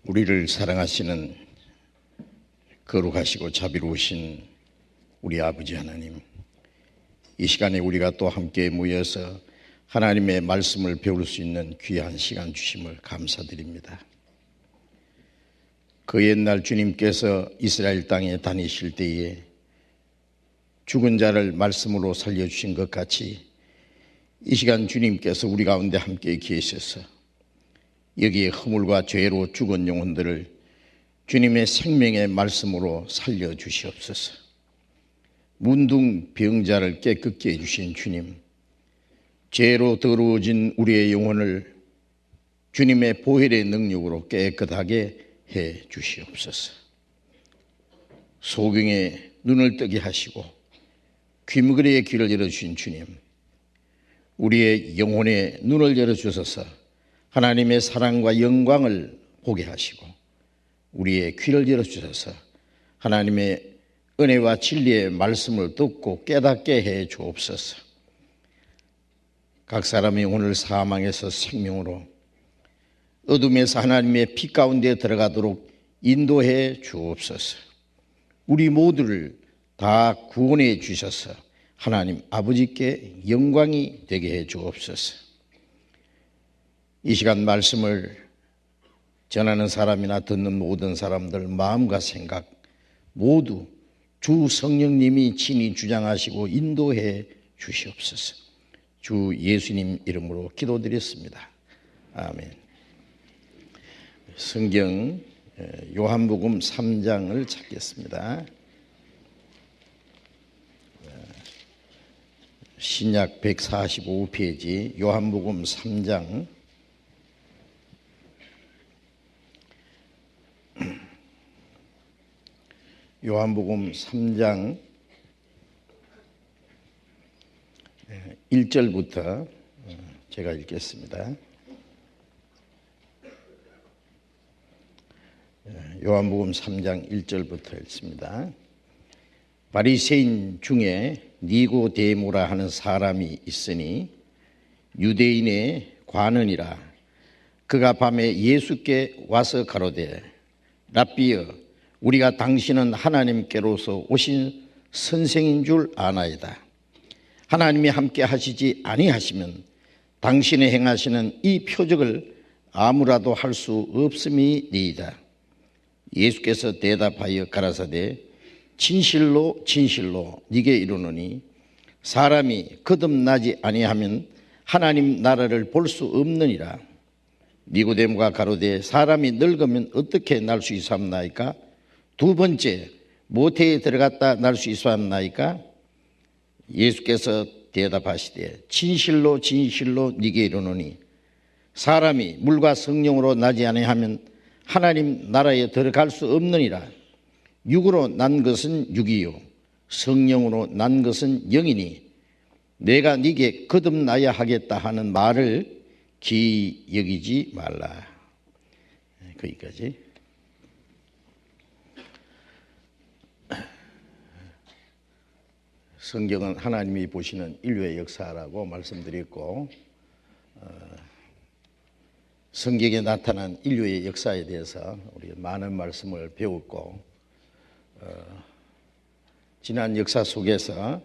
우리를 사랑하시는 거룩하시고 자비로우신 우리 아버지 하나님, 이 시간에 우리가 또 함께 모여서 하나님의 말씀을 배울 수 있는 귀한 시간 주심을 감사드립니다. 그 옛날 주님께서 이스라엘 땅에 다니실 때에 죽은 자를 말씀으로 살려주신 것 같이 이 시간 주님께서 우리 가운데 함께 계셔서 여기에 허물과 죄로 죽은 영혼들을 주님의 생명의 말씀으로 살려주시옵소서. 문둥병자를 깨끗게 해주신 주님, 죄로 더러워진 우리의 영혼을 주님의 보혈의 능력으로 깨끗하게 해 주시옵소서. 소경의 눈을 뜨게 하시고 귀머거리의 귀를 열어주신 주님, 우리의 영혼의 눈을 열어주셔서 하나님의 사랑과 영광을 보게 하시고 우리의 귀를 열어주셔서 하나님의 은혜와 진리의 말씀을 듣고 깨닫게 해 주옵소서. 각 사람이 오늘 사망에서 생명으로, 어둠에서 하나님의 빛 가운데 들어가도록 인도해 주옵소서. 우리 모두를 다 구원해 주셔서 하나님 아버지께 영광이 되게 해 주옵소서. 이 시간 말씀을 전하는 사람이나 듣는 모든 사람들 마음과 생각 모두 주 성령님이 친히 주장하시고 인도해 주시옵소서. 주 예수님 이름으로 기도드렸습니다. 아멘. 성경 요한복음 3장을 찾겠습니다. 신약 145페이지 요한복음 3장 요한복음 3장 1절부터 제가 읽겠습니다. 요한복음 3장 1절부터 읽습니다. 바리새인 중에 니고데모라 하는 사람이 있으니 유대인의 관원이라. 그가 밤에 예수께 와서 가로되 랍비여, 우리가 당신은 하나님께로서 오신 선생인 줄 아나이다. 하나님이 함께 하시지 아니하시면 당신이 행하시는 이 표적을 아무라도 할 수 없음이니이다. 예수께서 대답하여 가라사대 진실로 진실로 네게 이르노니 사람이 거듭나지 아니하면 하나님 나라를 볼 수 없느니라. 니고데모가 가로되 사람이 늙으면 어떻게 날 수 있사옵나이까? 두 번째 모태에 들어갔다 날 수 있사옵나이까? 예수께서 대답하시되 진실로 진실로 네게 이르노니 사람이 물과 성령으로 나지 아니하면 하나님 나라에 들어갈 수 없느니라. 육으로 난 것은 육이요 성령으로 난 것은 영이니 내가 네게 거듭나야 하겠다 하는 말을 기이 여기지 말라. 거기까지. 성경은 하나님이 보시는 인류의 역사라고 말씀드렸고, 성경에 나타난 인류의 역사에 대해서 우리 많은 말씀을 배웠고, 지난 역사 속에서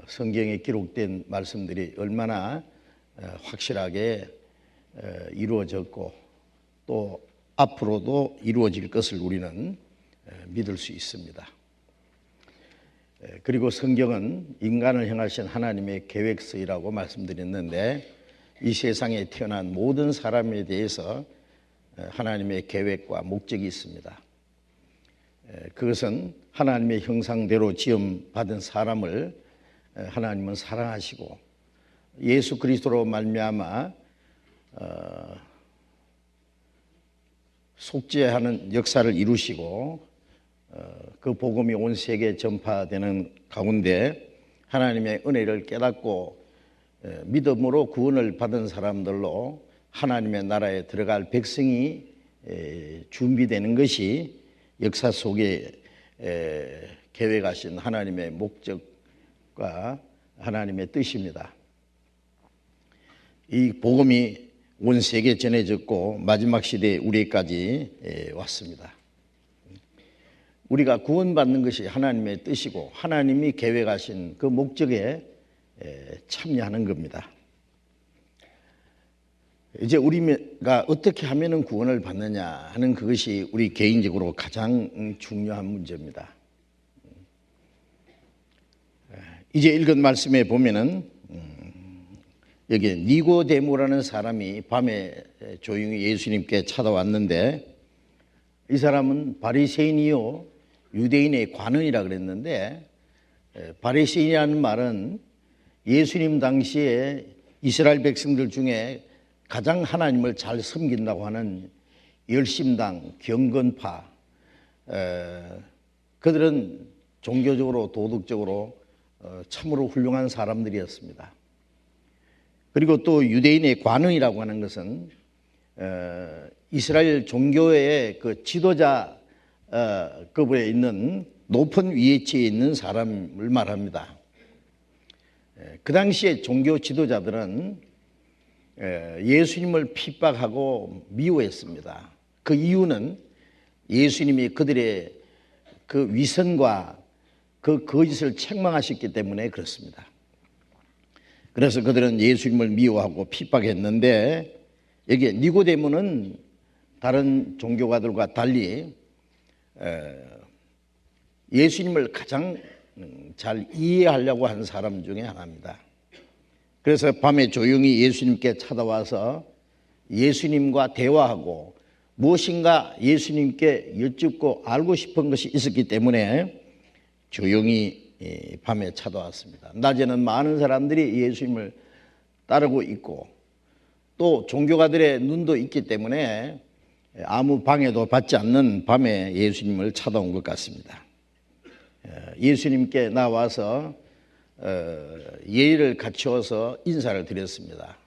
성경에 기록된 말씀들이 얼마나 확실하게 이루어졌고 또 앞으로도 이루어질 것을 우리는 믿을 수 있습니다. 그리고 성경은 인간을 향하신 하나님의 계획서이라고 말씀드렸는데, 이 세상에 태어난 모든 사람에 대해서 하나님의 계획과 목적이 있습니다. 그것은 하나님의 형상대로 지음받은 사람을 하나님은 사랑하시고 예수 그리스도로 말미암아 속죄하는 역사를 이루시고 그 복음이 온 세계에 전파되는 가운데 하나님의 은혜를 깨닫고 믿음으로 구원을 받은 사람들로 하나님의 나라에 들어갈 백성이 준비되는 것이 역사 속에 계획하신 하나님의 목적과 하나님의 뜻입니다. 이 복음이 온 세계에 전해졌고 마지막 시대에 우리에까지 왔습니다. 우리가 구원받는 것이 하나님의 뜻이고 하나님이 계획하신 그 목적에 참여하는 겁니다. 이제 우리가 어떻게 하면 구원을 받느냐 하는 그것이 우리 개인적으로 가장 중요한 문제입니다. 이제 읽은 말씀에 보면은 여기 니고데모라는 사람이 밤에 조용히 예수님께 찾아왔는데, 이 사람은 바리새인이요 유대인의 관원이라 그랬는데, 바리새인이라는 말은 예수님 당시에 이스라엘 백성들 중에 가장 하나님을 잘 섬긴다고 하는 열심당, 경건파, 그들은 종교적으로 도덕적으로 참으로 훌륭한 사람들이었습니다. 그리고 또 유대인의 관원이라고 하는 것은 이스라엘 종교의 그 지도자 급에 있는 높은 위치에 있는 사람을 말합니다. 그 당시에 종교 지도자들은 예수님을 핍박하고 미워했습니다. 그 이유는 예수님이 그들의 그 위선과 그 거짓을 책망하셨기 때문에 그렇습니다. 그래서 그들은 예수님을 미워하고 핍박했는데, 여기 니고데모는 다른 종교가들과 달리 예수님을 가장 잘 이해하려고 하는 사람 중에 하나입니다. 그래서 밤에 조용히 예수님께 찾아와서 예수님과 대화하고 무엇인가 예수님께 여쭙고 알고 싶은 것이 있었기 때문에 조용히 밤에 찾아왔습니다. 낮에는 많은 사람들이 예수님을 따르고 있고 또 종교가들의 눈도 있기 때문에 아무 방해도 받지 않는 밤에 예수님을 찾아온 것 같습니다. 예수님께 나와서 예의를 갖추어서 인사를 드렸습니다.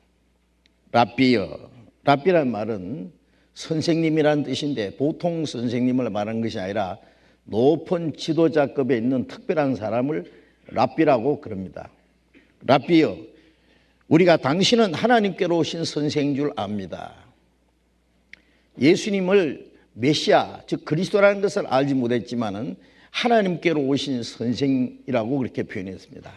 랍비여, 랍비란 말은 선생님이라는 뜻인데 보통 선생님을 말하는 것이 아니라 높은 지도자급에 있는 특별한 사람을 랍비라고 그럽니다. 랍비여, 우리가 당신은 하나님께로 오신 선생인 줄 압니다. 예수님을 메시아, 즉 그리스도라는 것을 알지 못했지만은 하나님께로 오신 선생이라고 그렇게 표현했습니다.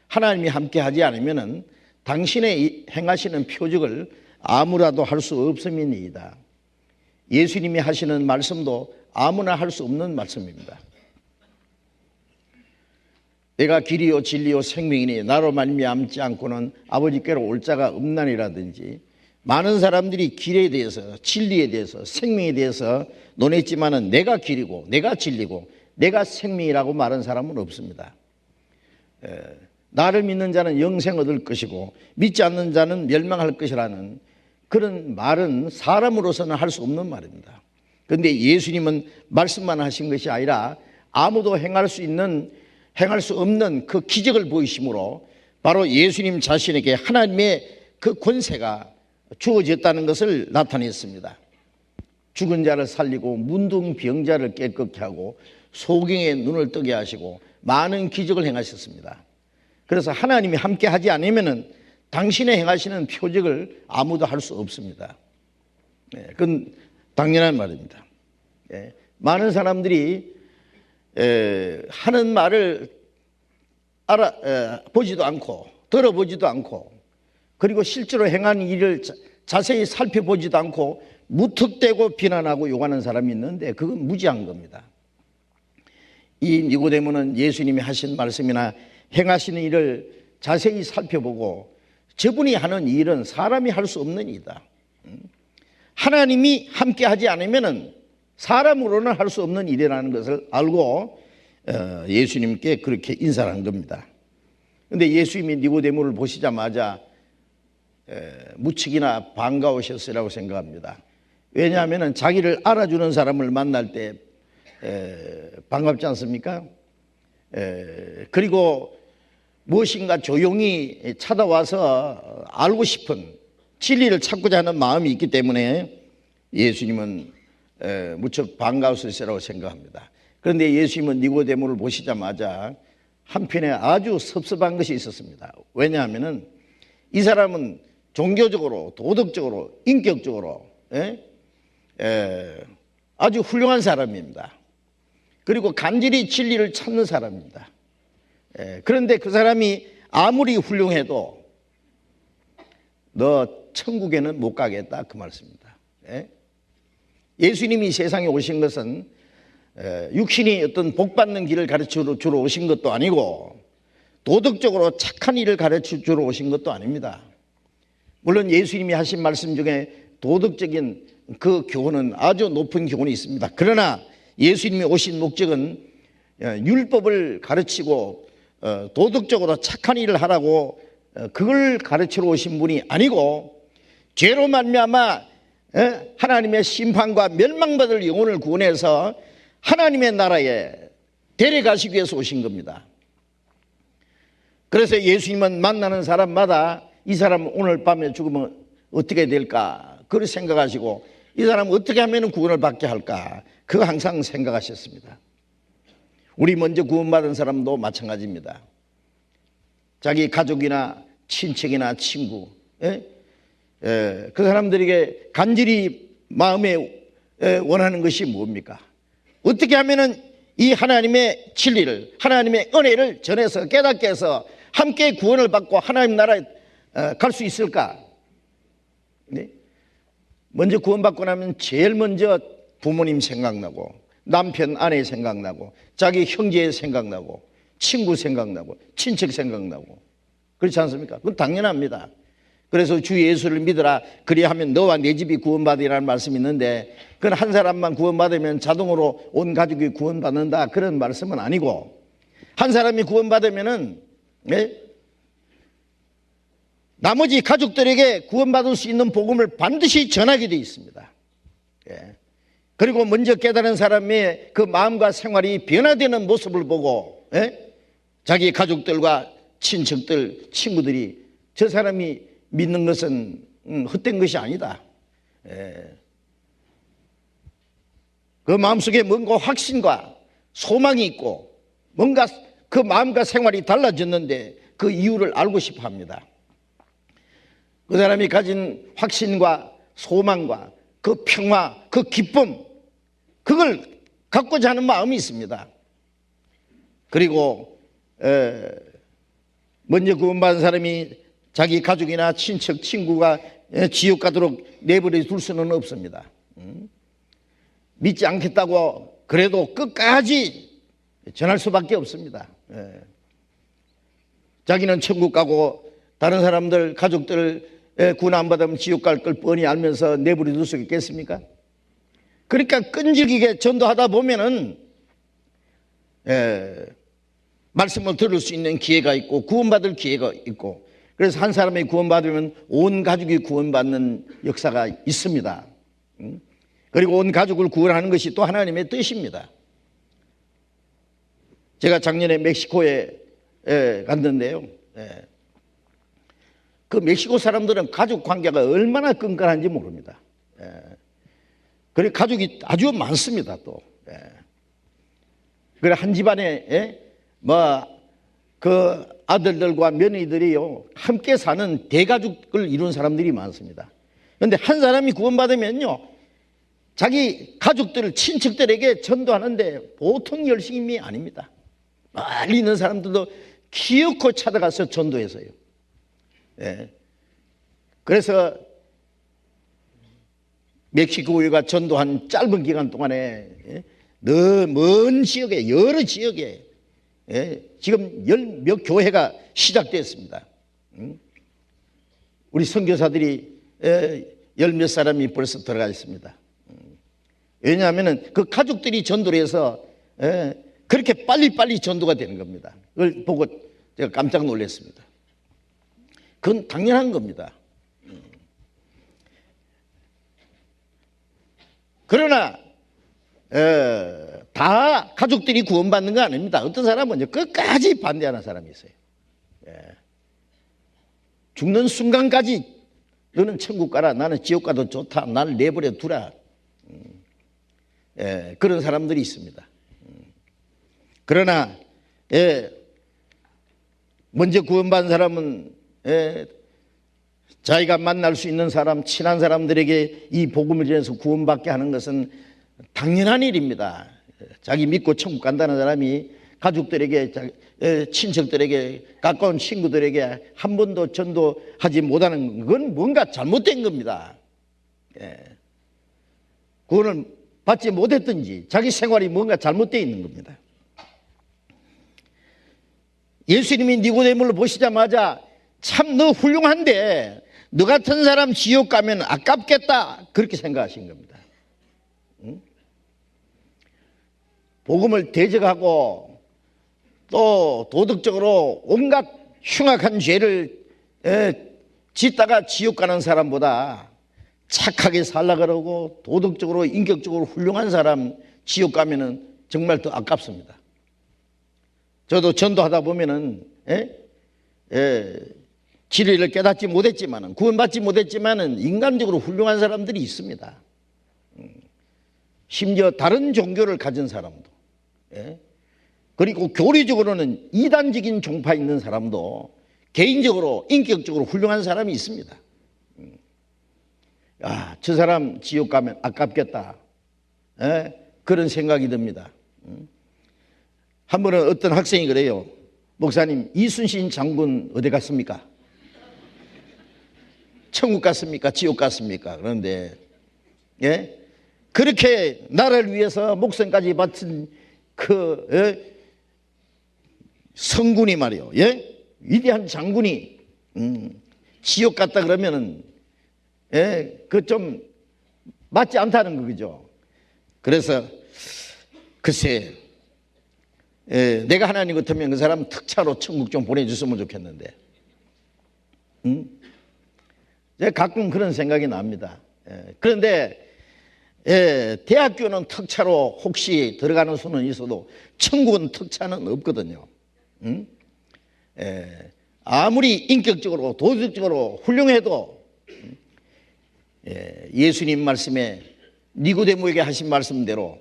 하나님이 함께 하지 않으면은 당신의 행하시는 표적을 아무라도 할 수 없음이니이다. 예수님이 하시는 말씀도 아무나 할 수 없는 말씀입니다. 내가 길이요 진리요 생명이니 나로 말미암지 않고는 아버지께로 올 자가 없나니라든지, 많은 사람들이 길에 대해서, 진리에 대해서, 생명에 대해서 논했지만은 내가 길이고 내가 진리고 내가 생명이라고 말한 사람은 없습니다. 나를 믿는 자는 영생 얻을 것이고 믿지 않는 자는 멸망할 것이라는 그런 말은 사람으로서는 할 수 없는 말입니다. 그런데 예수님은 말씀만 하신 것이 아니라 아무도 행할 수 없는 그 기적을 보이심으로 바로 예수님 자신에게 하나님의 그 권세가 주어졌다는 것을 나타냈습니다. 죽은 자를 살리고 문둥병자를 깨끗게 하고 소경의 눈을 뜨게 하시고 많은 기적을 행하셨습니다. 그래서 하나님이 함께 하지 않으면은 당신의 행하시는 표적을 아무도 할 수 없습니다. 그건 당연한 말입니다. 많은 사람들이 하는 말을 보지도 않고 들어보지도 않고 그리고 실제로 행한 일을 자세히 살펴보지도 않고 무턱대고 비난하고 욕하는 사람이 있는데 그건 무지한 겁니다. 이 니고데모는 예수님이 하신 말씀이나 행하시는 일을 자세히 살펴보고 저분이 하는 일은 사람이 할 수 없는 일이다. 하나님이 함께 하지 않으면 사람으로는 할 수 없는 일이라는 것을 알고 예수님께 그렇게 인사를 한 겁니다. 그런데 예수님이 니고데모를 보시자마자 무척이나 반가우셨으리라고 생각합니다. 왜냐하면 자기를 알아주는 사람을 만날 때 반갑지 않습니까? 그리고 무엇인가 조용히 찾아와서 알고 싶은 진리를 찾고자 하는 마음이 있기 때문에 예수님은 무척 반가우셨으리라고 생각합니다. 그런데 예수님은 니고데모를 보시자마자 한편에 아주 섭섭한 것이 있었습니다. 왜냐하면 이 사람은 종교적으로, 도덕적으로, 인격적으로 아주 훌륭한 사람입니다. 그리고 간절히 진리를 찾는 사람입니다. 그런데 그 사람이 아무리 훌륭해도 너 천국에는 못 가겠다, 그 말씀입니다. 예수님이 세상에 오신 것은 육신이 어떤 복받는 길을 가르쳐 주러 오신 것도 아니고 도덕적으로 착한 일을 가르쳐 주러 오신 것도 아닙니다. 물론 예수님이 하신 말씀 중에 도덕적인 그 교훈은 아주 높은 교훈이 있습니다. 그러나 예수님이 오신 목적은 율법을 가르치고 도덕적으로 착한 일을 하라고 그걸 가르치러 오신 분이 아니고 죄로 말미암아 하나님의 심판과 멸망받을 영혼을 구원해서 하나님의 나라에 데려가시기 위해서 오신 겁니다. 그래서 예수님은 만나는 사람마다 이 사람 오늘 밤에 죽으면 어떻게 될까 그걸 생각하시고 이 사람 어떻게 하면 구원을 받게 할까 그거 항상 생각하셨습니다. 우리 먼저 구원받은 사람도 마찬가지입니다. 자기 가족이나 친척이나 친구 그 사람들에게 간절히 마음에 원하는 것이 뭡니까? 어떻게 하면은 이 하나님의 진리를 하나님의 은혜를 전해서 깨닫게 해서 함께 구원을 받고 하나님 나라에 갈 수 있을까? 네? 먼저 구원받고 나면 제일 먼저 부모님 생각나고 남편 아내 생각나고 자기 형제 생각나고 친구 생각나고 친척 생각나고 그렇지 않습니까? 그건 당연합니다. 그래서 주 예수를 믿으라 그리하면 너와 내 집이 구원받으리라는 말씀이 있는데 그건 한 사람만 구원받으면 자동으로 온 가족이 구원받는다 그런 말씀은 아니고 한 사람이 구원받으면은 나머지 가족들에게 구원받을 수 있는 복음을 반드시 전하게 되어 있습니다. 그리고 먼저 깨달은 사람의 그 마음과 생활이 변화되는 모습을 보고 자기 가족들과 친척들, 친구들이 저 사람이 믿는 것은 헛된 것이 아니다. 그 마음속에 뭔가 확신과 소망이 있고 뭔가 그 마음과 생활이 달라졌는데 그 이유를 알고 싶어 합니다. 그 사람이 가진 확신과 소망과 그 평화, 그 기쁨 그걸 갖고자 하는 마음이 있습니다. 그리고 먼저 구원받은 사람이 자기 가족이나 친척, 친구가 지옥 가도록 내버려 둘 수는 없습니다. 믿지 않겠다고 그래도 끝까지 전할 수밖에 없습니다. 자기는 천국 가고 다른 사람들, 가족들 구원 안 받으면 지옥 갈 걸 뻔히 알면서 내버려 둘 수 있겠습니까? 그러니까 끈질기게 전도하다 보면은 말씀을 들을 수 있는 기회가 있고 구원받을 기회가 있고 그래서 한 사람이 구원받으면 온 가족이 구원받는 역사가 있습니다. 그리고 온 가족을 구원하는 것이 또 하나님의 뜻입니다. 제가 작년에 멕시코에 갔는데요. 그 멕시코 사람들은 가족 관계가 얼마나 끈끈한지 모릅니다. 그리고 가족이 아주 많습니다. 또 그래 한 집안에 그 아들들과 며느리들이요 함께 사는 대가족을 이룬 사람들이 많습니다. 그런데 한 사람이 구원받으면요 자기 가족들, 친척들에게 전도하는데 보통 열심이 아닙니다. 멀리 있는 사람들도 기어코 찾아가서 전도해서요. 그래서 멕시코가 전도한 짧은 기간 동안에 먼 지역에 여러 지역에 지금 몇 교회가 시작됐습니다. 우리 선교사들이 열 몇 사람이 벌써 들어가 있습니다. 왜냐하면 그 가족들이 전도를 해서 그렇게 빨리빨리 전도가 되는 겁니다. 그걸 보고 제가 깜짝 놀랐습니다. 그건 당연한 겁니다. 그러나 다 가족들이 구원받는 거 아닙니다. 어떤 사람은 끝까지 반대하는 사람이 있어요. 죽는 순간까지 너는 천국 가라, 나는 지옥 가도 좋다, 나를 내버려 두라. 그런 사람들이 있습니다. 그러나 먼저 구원받은 사람은 자기가 만날 수 있는 사람, 친한 사람들에게 이 복음을 전해서 구원받게 하는 것은 당연한 일입니다. 자기 믿고 천국 간다는 사람이 가족들에게, 친척들에게, 가까운 친구들에게 한 번도 전도하지 못하는 건 뭔가 잘못된 겁니다. 구원을 받지 못했든지 자기 생활이 뭔가 잘못되어 있는 겁니다. 예수님이 니고데모를 보시자마자 참 너 훌륭한데 너 같은 사람 지옥 가면 아깝겠다 그렇게 생각하신 겁니다. 복음을 대적하고 또 도덕적으로 온갖 흉악한 죄를 짓다가 지옥 가는 사람보다 착하게 살라 그러고 도덕적으로 인격적으로 훌륭한 사람 지옥 가면은 정말 더 아깝습니다. 저도 전도하다 보면은 진리를 깨닫지 못했지만은, 구원받지 못했지만은 인간적으로 훌륭한 사람들이 있습니다. 심지어 다른 종교를 가진 사람도, 그리고 교리적으로는 이단적인 종파 있는 사람도 개인적으로 인격적으로 훌륭한 사람이 있습니다. 야, 저 사람 지옥 가면 아깝겠다, 그런 생각이 듭니다. 한 번은 어떤 학생이 그래요. 목사님, 이순신 장군 어디 갔습니까? 천국 갔습니까? 지옥 갔습니까? 그런데 그렇게 나라를 위해서 목숨까지 바친 그 성군이 말이요, 위대한 장군이 지옥 갔다 그러면은 그 좀 맞지 않다는 거죠. 그래서 글쎄, 내가 하나님 같으면 그 사람 특차로 천국 좀 보내줬으면 좋겠는데, 가끔 그런 생각이 납니다. 그런데 대학교는 특차로 혹시 들어가는 수는 있어도 천국은 특차는 없거든요. 아무리 인격적으로 도덕적으로 훌륭해도 예수님 말씀에 니고데모에게 하신 말씀대로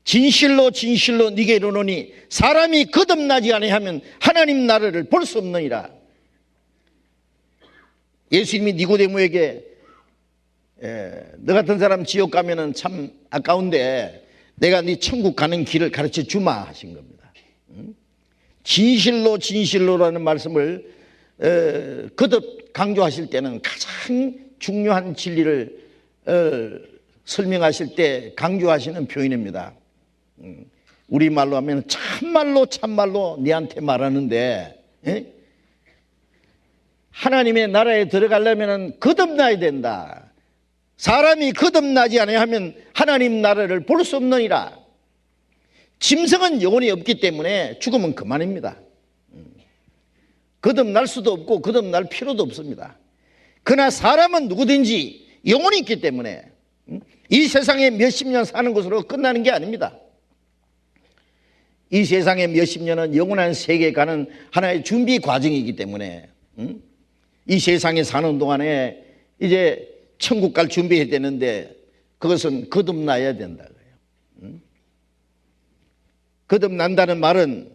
진실로 진실로 네게 이르노니 사람이 거듭나지 아니하면 하나님 나라를 볼 수 없느니라. 예수님이 니고데모에게 너 같은 사람 지옥 가면은 참 아까운데 내가 네 천국 가는 길을 가르쳐 주마 하신 겁니다. 진실로 진실로라는 말씀을 거듭 강조하실 때는 가장 중요한 진리를 설명하실 때 강조하시는 표현입니다. 우리말로 하면 참말로 참말로 네한테 말하는데, 하나님의 나라에 들어가려면 거듭나야 된다. 사람이 거듭나지 아니하면 하나님 나라를 볼 수 없느니라. 짐승은 영혼이 없기 때문에 죽으면 그만입니다. 거듭날 수도 없고 거듭날 필요도 없습니다. 그러나 사람은 누구든지 영혼이 있기 때문에 이 세상에 몇십 년 사는 것으로 끝나는 게 아닙니다. 이 세상에 몇십 년은 영원한 세계에 가는 하나의 준비 과정이기 때문에 이 세상에 사는 동안에 이제 천국 갈 준비해야 되는데 그것은 거듭나야 된다. 거듭난다는 말은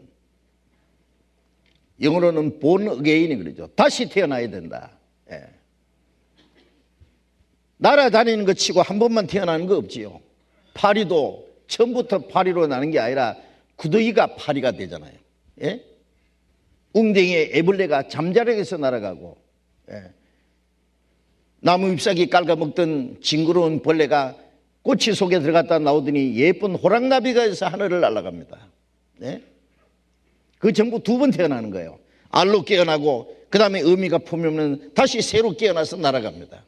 영어로는 born again이 그러죠. 다시 태어나야 된다. 날아다니는 것 치고 한 번만 태어나는 거 없지요. 파리도 처음부터 파리로 나는 게 아니라 구더기가 파리가 되잖아요. 웅덩이에 애벌레가 잠자리에서 날아가고, 나무 잎사귀 깔아먹던 징그러운 벌레가 꼬치 속에 들어갔다 나오더니 예쁜 호랑나비가 해서 하늘을 날아갑니다. 그 전부 두 번 태어나는 거예요. 알로 깨어나고 그 다음에 의미가 품으면 다시 새로 깨어나서 날아갑니다.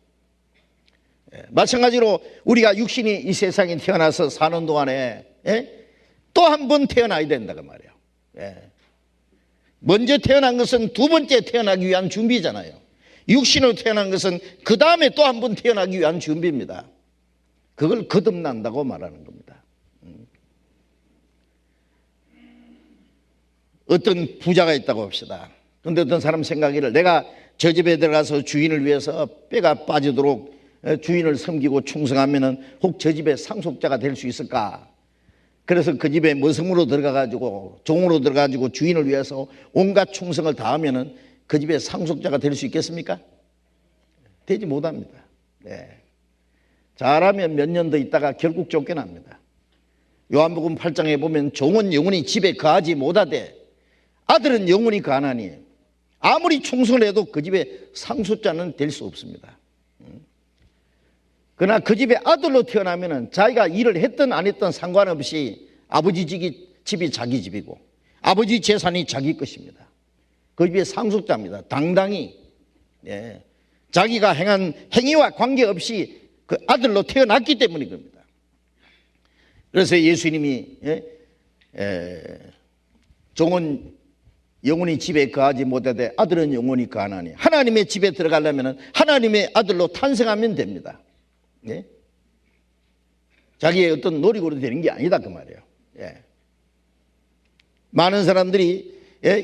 마찬가지로 우리가 육신이 이 세상에 태어나서 사는 동안에 또 한 번 태어나야 된다고 말이에요. 먼저 태어난 것은 두 번째 태어나기 위한 준비잖아요. 육신으로 태어난 것은 그 다음에 또 한 번 태어나기 위한 준비입니다. 그걸 거듭난다고 말하는 겁니다. 어떤 부자가 있다고 합시다. 그런데 어떤 사람 생각이를, 내가 저 집에 들어가서 주인을 위해서 뼈가 빠지도록 주인을 섬기고 충성하면은 혹 저 집의 상속자가 될 수 있을까? 그래서 그 집에 머슴으로 들어가가지고 종으로 들어가가지고 주인을 위해서 온갖 충성을 다하면은 그 집의 상속자가 될 수 있겠습니까? 되지 못합니다. 네. 잘하면 몇 년 더 있다가 결국 쫓겨납니다. 요한복음 8장에 보면 종은 영원히 집에 거하지 못하되 아들은 영원히 거하나니 아무리 충성을 해도 그 집의 상속자는 될 수 없습니다. 그러나 그 집의 아들로 태어나면 자기가 일을 했든 안 했든 상관없이 아버지 집이 자기 집이고 아버지 재산이 자기 것입니다. 그 집의 상속자입니다. 당당히 자기가 행한 행위와 관계없이 그 아들로 태어났기 때문인 겁니다. 그래서 예수님이 종은 영원히 집에 거하지 못하되 아들은 영원히 거하나니 하나님의 집에 들어가려면 하나님의 아들로 탄생하면 됩니다. 자기의 어떤 노력으로 되는 게 아니다 그 말이에요. 많은 사람들이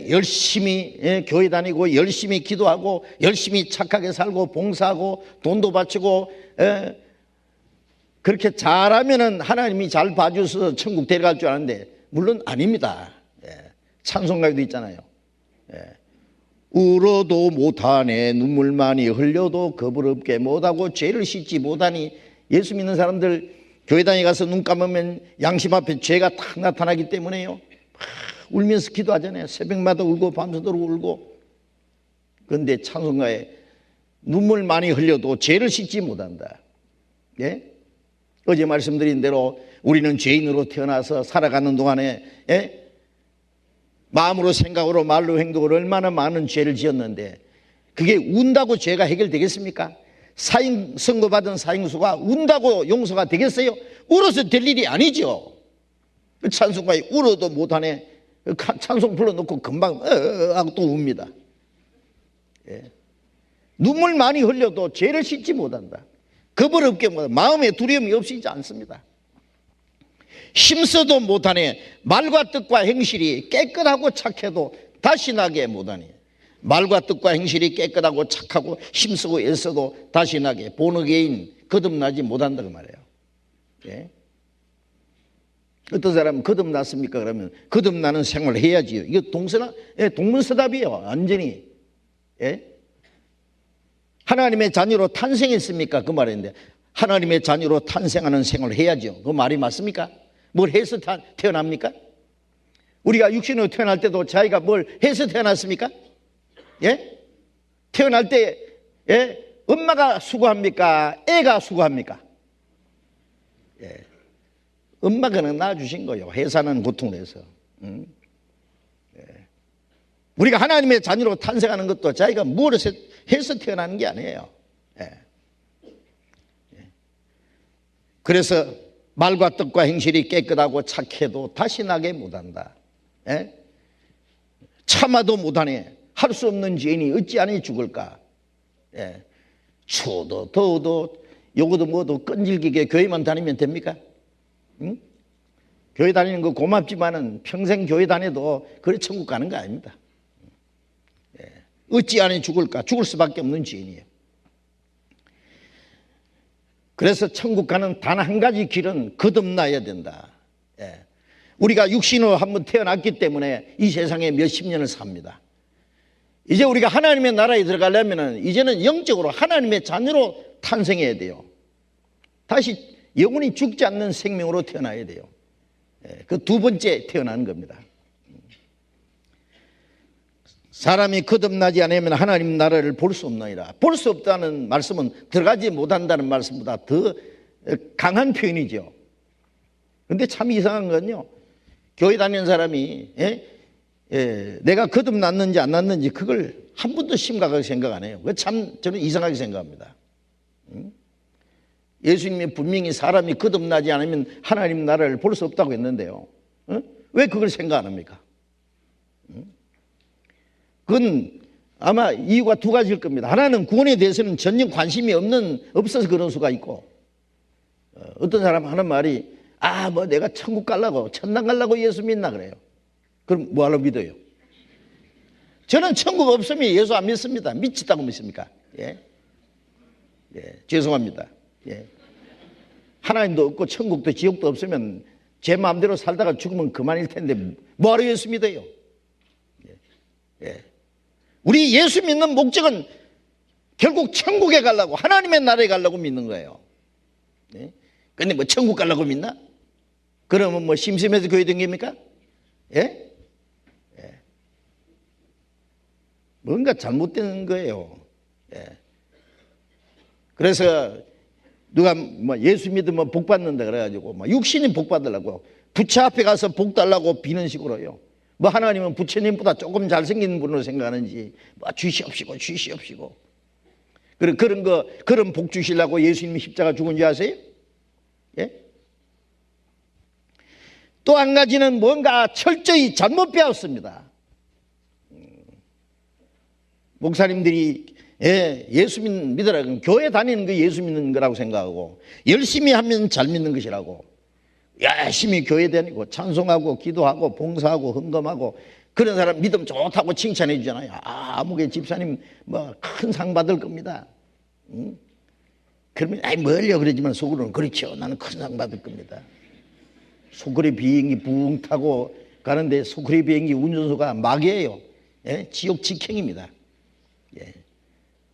열심히 교회 다니고 열심히 기도하고 열심히 착하게 살고 봉사하고 돈도 바치고 그렇게 잘하면은 하나님이 잘 봐주셔서 천국 데려갈 줄 아는데 물론 아닙니다. 찬송가에도 있잖아요. 울어도 못하네 눈물 많이 흘려도 겁을 없게 못하고 죄를 씻지 못하니 예수 믿는 사람들 교회 다니 가서 눈 감으면 양심 앞에 죄가 탁 나타나기 때문에요. 울면서 기도하잖아요. 새벽마다 울고 밤새도록 울고. 그런데 찬송가에 눈물 많이 흘려도 죄를 씻지 못한다. 어제 말씀드린 대로 우리는 죄인으로 태어나서 살아가는 동안에 마음으로 생각으로 말로 행동으로 얼마나 많은 죄를 지었는데 그게 운다고 죄가 해결되겠습니까? 사형 선고받은 사형수가 운다고 용서가 되겠어요? 울어서 될 일이 아니죠. 찬송가에 울어도 못하네 찬송 불러놓고 금방 하고 또 웁니다. 눈물 많이 흘려도 죄를 씻지 못한다. 겁을 없게 못한다. 마음에 두려움이 없이지 않습니다. 힘써도 못하네 말과 뜻과 행실이 깨끗하고 착해도 다시 나게 못하니 말과 뜻과 행실이 깨끗하고 착하고 힘쓰고 애써도 다시 나게 본어게인 거듭나지 못한다 그 말이에요. 어떤 사람은 거듭났습니까? 그러면 거듭나는 생활을 해야지요. 이거 동문서답이에요. 완전히. 하나님의 자녀로 탄생했습니까? 그 말인데 하나님의 자녀로 탄생하는 생활을 해야죠. 그 말이 맞습니까? 뭘 해서 태어납니까? 우리가 육신으로 태어날 때도 자기가 뭘 해서 태어났습니까? 태어날 때 엄마가 수고합니까? 애가 수고합니까? 엄마가 낳아주신 거예요. 해사는 고통을 해서. 우리가 하나님의 자녀로 탄생하는 것도 자기가 뭘 해서 태어나는 게 아니에요. 그래서 말과 뜻과 행실이 깨끗하고 착해도 다시 나게 못한다. 참아도 못하네. 할 수 없는 죄인이 어찌하니 죽을까? 추워도 더워도 요거도 뭐도 끈질기게 교회만 다니면 됩니까? 응? 교회 다니는 거 고맙지만은 평생 교회 다녀도 그래 천국 가는 거 아닙니다. 어찌하니 죽을까? 죽을 수밖에 없는 죄인이에요. 그래서 천국 가는 단 한 가지 길은 거듭나야 된다. 우리가 육신으로 한번 태어났기 때문에 이 세상에 몇십 년을 삽니다. 이제 우리가 하나님의 나라에 들어가려면 이제는 영적으로 하나님의 자녀로 탄생해야 돼요. 다시 영원히 죽지 않는 생명으로 태어나야 돼요. 그 두 번째 태어나는 겁니다. 사람이 거듭나지 않으면 하나님 나라를 볼 수 없나이다. 볼 수 없다는 말씀은 들어가지 못한다는 말씀보다 더 강한 표현이죠. 그런데 참 이상한 건요, 교회 다니는 사람이 내가 거듭났는지 안 났는지 그걸 한 번도 심각하게 생각 안 해요. 그거 참 저는 이상하게 생각합니다. 예수님이 분명히 사람이 거듭나지 않으면 하나님 나라를 볼 수 없다고 했는데요. 왜 그걸 생각 안 합니까? 그건 아마 이유가 두 가지일 겁니다. 하나는 구원에 대해서는 전혀 관심이 없어서 그런 수가 있고, 어떤 사람 하는 말이 뭐 내가 천국 가려고 천당 가려고 예수 믿나 그래요. 그럼 뭐하러 믿어요? 저는 천국 없으면 예수 안 믿습니다. 미치다고 믿습니까? 죄송합니다. 하나님도 없고 천국도 지옥도 없으면 제 마음대로 살다가 죽으면 그만일 텐데 뭐하러 예수 믿어요? 우리 예수 믿는 목적은 결국 천국에 가려고, 하나님의 나라에 가려고 믿는 거예요. 근데 뭐 천국 가려고 믿나? 그러면 뭐 심심해서 교회 다닙니까? 예? 예. 뭔가 잘못된 거예요. 예. 그래서 누가 뭐 예수 믿으면 복 받는다 그래가지고 뭐 육신이 복 받으려고 부처 앞에 가서 복 달라고 비는 식으로요. 뭐 하나님은 부처님보다 조금 잘생긴 분으로 생각하는지 뭐 주시옵시고 주시옵시고 그런 복 주시려고 예수님이 십자가 죽은 줄 아세요? 예? 또 한 가지는 뭔가 철저히 잘못 배웠습니다. 목사님들이 예수 믿으라 그러면 교회 다니는 거 예수 믿는 거라고 생각하고 열심히 하면 잘 믿는 것이라고 열심히 교회 다니고 찬송하고 기도하고 봉사하고 헌금하고 그런 사람 믿음 좋다고 칭찬해 주잖아요. 아무개 집사님 뭐 큰 상 받을 겁니다. 그러면 뭘요 그러지만 속으로는 그렇죠. 나는 큰 상 받을 겁니다. 소쿠리 비행기 붕 타고 가는데 소쿠리 비행기 운전소가 마귀예요. 예? 지옥 직행입니다. 예.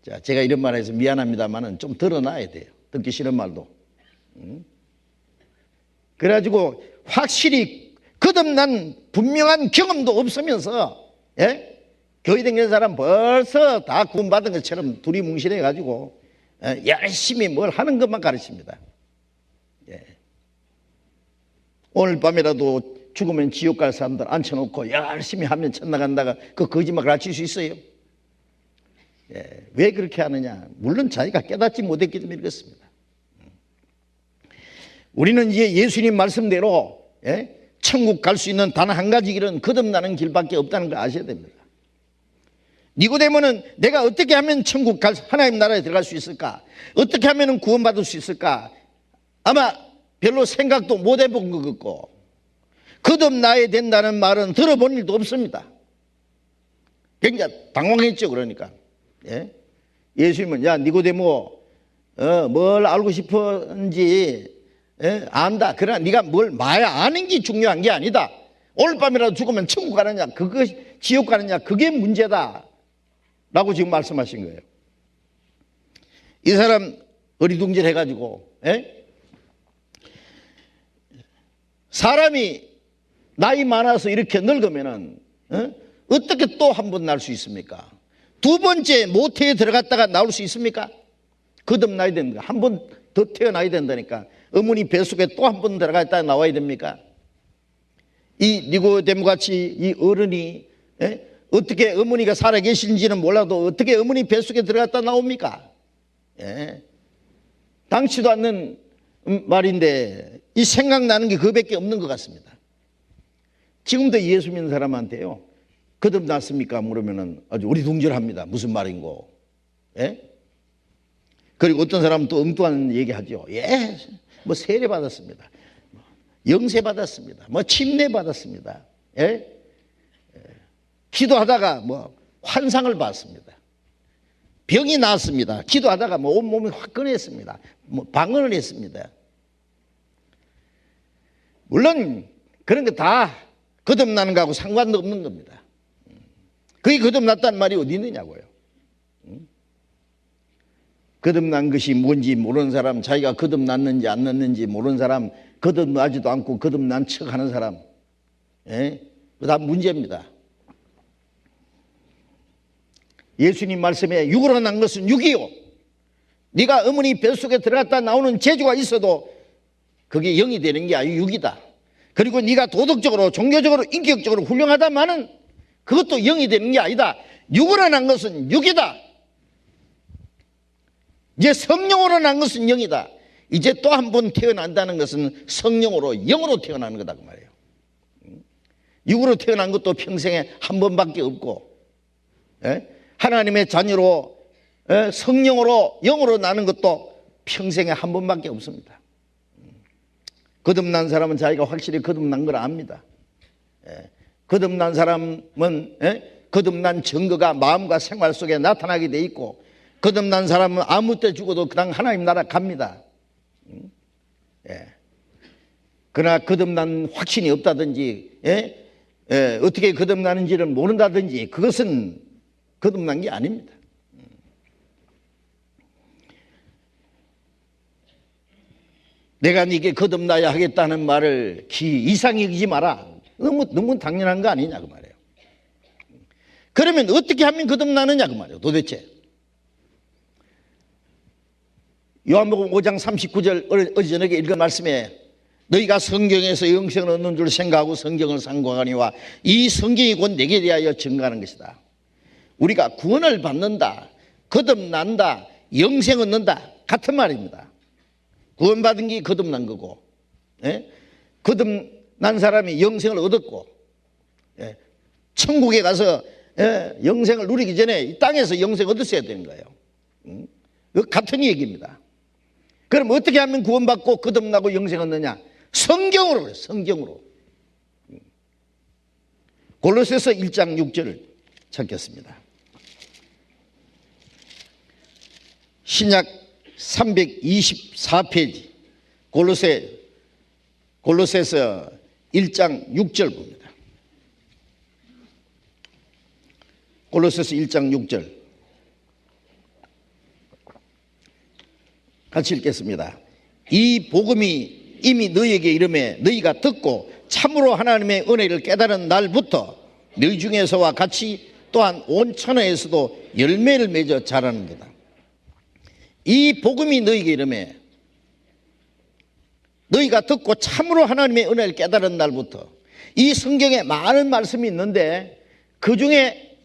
자, 제가 이런 말 해서 미안합니다만은 좀 드러나야 돼요. 듣기 싫은 말도. 그래가지고 확실히 거듭난 분명한 경험도 없으면서, 예? 교회 다니는 사람 벌써 다 구원받은 것처럼 두리뭉실해가지고, 열심히 뭘 하는 것만 가르칩니다. 예. 오늘 밤이라도 죽으면 지옥 갈 사람들 앉혀놓고 열심히 하면 천당 간다가 그 거짓말 가르칠 수 있어요? 예, 왜 그렇게 하느냐? 물론 자기가 깨닫지 못했기 때문에 그렇습니다. 우리는 이제 예수님 말씀대로 천국 갈 수 있는 단 한 가지 길은 거듭나는 길밖에 없다는 걸 아셔야 됩니다. 니고데모는 내가 어떻게 하면 천국 하나님 나라에 들어갈 수 있을까? 어떻게 하면 구원받을 수 있을까? 아마 별로 생각도 못 해본 것 같고 거듭나야 된다는 말은 들어본 일도 없습니다. 굉장히 당황했죠. 그러니까 예수님은 야 니고데모 뭘 알고 싶은지 안다. 그러나 네가 뭘 마야 아는 게 중요한 게 아니다. 오늘 밤이라도 죽으면 천국 가느냐 그것이 지옥 가느냐 그게 문제다 라고 지금 말씀하신 거예요. 이 사람 어리둥절해가지고 사람이 나이 많아서 이렇게 늙으면은 어떻게 또 한 번 날 수 있습니까? 두 번째 모태에 들어갔다가 나올 수 있습니까? 거듭나야 됩니다. 한 번 더 태어나야 된다니까. 어머니 뱃속에 또 한 번 들어갔다가 나와야 됩니까? 이 니고데모 같이 이 어른이 어떻게 어머니가 살아 계신지는 몰라도 어떻게 어머니 뱃속에 들어갔다 나옵니까? 당치도 않는 말인데 이 생각나는 게 그거밖에 없는 것 같습니다. 지금도 예수 믿는 사람한테요 거듭났습니까? 물으면은 아주 어리둥절합니다. 무슨 말인고? 그리고 어떤 사람은 또 엉뚱한 얘기 하죠. 뭐 세례 받았습니다. 영세 받았습니다. 뭐 침례 받았습니다. 기도하다가 뭐 환상을 봤습니다. 병이 나았습니다. 기도하다가 뭐 온몸이 화끈했습니다. 뭐 방언을 했습니다. 물론 그런 거 다 거듭나는 거하고 상관도 없는 겁니다. 그게 거듭났다는 말이 어디 있느냐고요. 거듭난 것이 뭔지 모르는 사람, 자기가 거듭났는지 안 났는지 모르는 사람, 거듭나지도 않고 거듭난 척하는 사람, 그거 다 문제입니다. 예수님 말씀에 육으로 난 것은 육이요. 네가 어머니 뱃속에 들어갔다 나오는 재주가 있어도 그게 영이 되는 게 아니고 육이다. 그리고 네가 도덕적으로 종교적으로 인격적으로 훌륭하다마는 그것도 영이 되는 게 아니다. 육으로 난 것은 육이다. 이제 성령으로 난 것은 영이다. 이제 또 한 번 태어난다는 것은 성령으로 영으로 태어나는 거다 그 말이에요. 육으로 태어난 것도 평생에 한 번밖에 없고 하나님의 자녀로 성령으로 영으로 나는 것도 평생에 한 번밖에 없습니다. 거듭난 사람은 자기가 확실히 거듭난 걸 압니다. 거듭난 사람은 거듭난 증거가 마음과 생활 속에 나타나게 돼 있고 거듭난 사람은 아무 때 죽어도 그냥 하나님 나라 갑니다. 그러나 거듭난 확신이 없다든지 어떻게 거듭나는지를 모른다든지 그것은 거듭난 게 아닙니다. 내가 네게 거듭나야 하겠다는 말을 이상히 여기지 마라. 너무 당연한 거 아니냐 그 말이에요. 그러면 어떻게 하면 거듭나느냐 그 말이에요. 도대체 요한복음 5장 39절 어제 저녁에 읽은 말씀에 너희가 성경에서 영생을 얻는 줄 생각하고 성경을 상고하니와 이 성경이 곧 내게 대하여 증거하는 것이다. 우리가 구원을 받는다, 거듭난다, 영생 얻는다 같은 말입니다. 구원받은 게 거듭난 거고, 거듭난 사람이 영생을 얻었고, 천국에 가서 영생을 누리기 전에 이 땅에서 영생을 얻었어야 되는 거예요. 같은 얘기입니다. 그럼 어떻게 하면 구원받고 거듭나고 영생 얻느냐? 성경으로 그래요. 성경으로. 골로새서 1장 6절을 찾겠습니다. 신약 324페이지 골로새서 1장 6절 봅니다. 골로새서 1장 6절 같이 읽겠습니다. 이 복음이 이미 너희에게 이르매 너희가 듣고 참으로 하나님의 은혜를 깨달은 날부터 너희 중에서와 같이 또한 온 천하에서도 열매를 맺어 자라는 거다. 이 복음이 너희에게 이르매 너희가 듣고 참으로 하나님의 은혜를 깨달은 날부터. 이 성경에 많은 말씀이 있는데 그 중에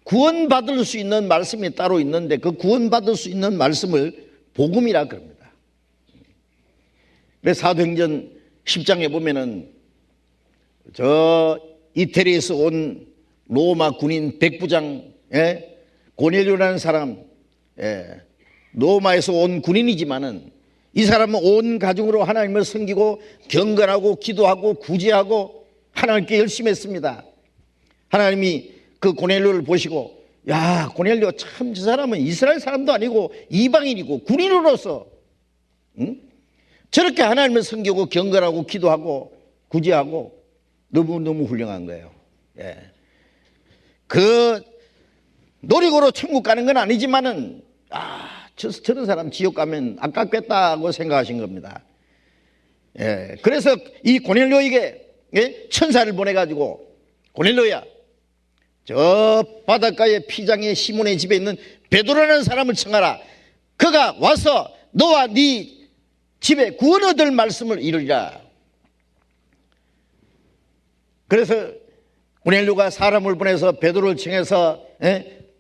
구원받을 수 있는 말씀이 따로 있는데 그 구원받을 수 있는 말씀을 복음이라 그럽니다. 그래서 사도행전 10장에 보면은 저 이태리에서 온 로마 군인 백부장 고넬료라는 사람, 로마에서 온 군인이지만은 이 사람은 온 가정으로 하나님을 섬기고 경건하고 기도하고 구제하고 하나님께 열심히 했습니다. 하나님이 그 고넬료를 보시고 야 고넬료 참 저 사람은 이스라엘 사람도 아니고 이방인이고 군인으로서 저렇게 하나님을 섬기고 경건하고 기도하고 구제하고 너무너무 훌륭한 거예요. 그 노력으로 천국 가는 건 아니지만은 저런 사람 지옥 가면 아깝겠다고 생각하신 겁니다. 그래서 이 고넬료에게 천사를 보내가지고 고넬료야 저 바닷가의 피장의 시몬의 집에 있는 베드로라는 사람을 청하라. 그가 와서 너와 네 집에 구원 얻을 말씀을 이루리라. 그래서 고넬료가 사람을 보내서 베드로를 청해서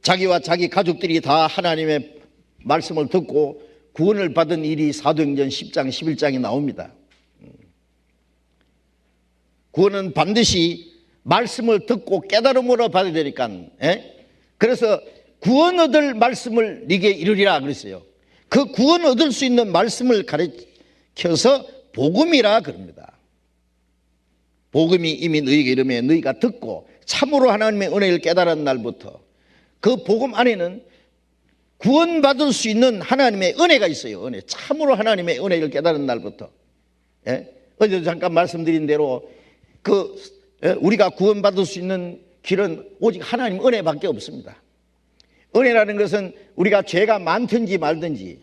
자기와 자기 가족들이 다 하나님의 말씀을 듣고 구원을 받은 일이 사도행전 10장 11장에 나옵니다. 구원은 반드시 말씀을 듣고 깨달음으로 받아야 되니까. 그래서 구원 얻을 말씀을 네게 이루리라 그랬어요. 그 구원 얻을 수 있는 말씀을 가르쳐서 복음이라 그럽니다. 복음이 이미 너희에게 이르매 너희가 듣고 참으로 하나님의 은혜를 깨달은 날부터. 그 복음 안에는 구원받을 수 있는 하나님의 은혜가 있어요. 은혜. 참으로 하나님의 은혜를 깨달은 날부터. 어제도 잠깐 말씀드린 대로 우리가 구원받을 수 있는 길은 오직 하나님 은혜밖에 없습니다. 은혜라는 것은 우리가 죄가 많든지 말든지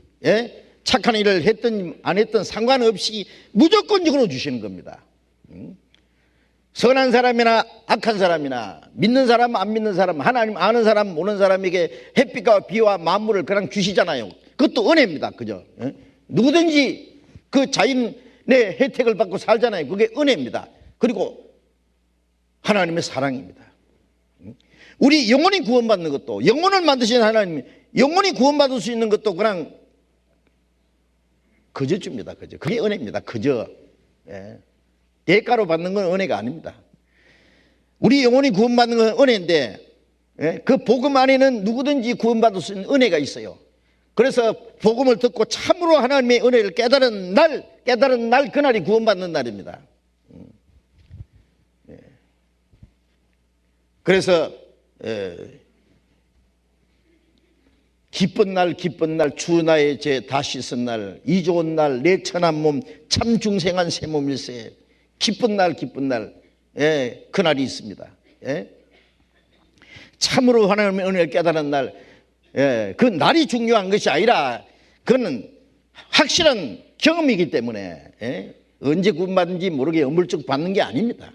착한 일을 했든 안 했든 상관없이 무조건적으로 주시는 겁니다. 선한 사람이나 악한 사람이나 믿는 사람 안 믿는 사람 하나님 아는 사람 모르는 사람에게 햇빛과 비와 만물을 그냥 주시잖아요. 그것도 은혜입니다. 그죠? 누구든지 그 자연의 혜택을 받고 살잖아요. 그게 은혜입니다. 그리고 하나님의 사랑입니다. 우리 영혼이 구원받는 것도 영혼을 만드신 하나님이 영혼이 구원받을 수 있는 것도 그냥 그저 줍니다. 그저. 그게 은혜입니다. 그저. 대가로 받는 건 은혜가 아닙니다. 우리 영혼이 구원받는 건 은혜인데 그 복음 안에는 누구든지 구원받을 수 있는 은혜가 있어요. 그래서 복음을 듣고 참으로 하나님의 은혜를 깨달은 날 그날이 구원받는 날입니다. 그래서 기쁜 날 주 나의 죄 다 씻은 날 이 좋은 날 내 천한 몸 참 중생한 새 몸일세. 기쁜 날 그날이 있습니다. 참으로 하나님의 은혜를 깨달은 날, 그 날이 중요한 것이 아니라 그는 확실한 경험이기 때문에 언제 구원받은지 모르게 어물쩍 받는 게 아닙니다.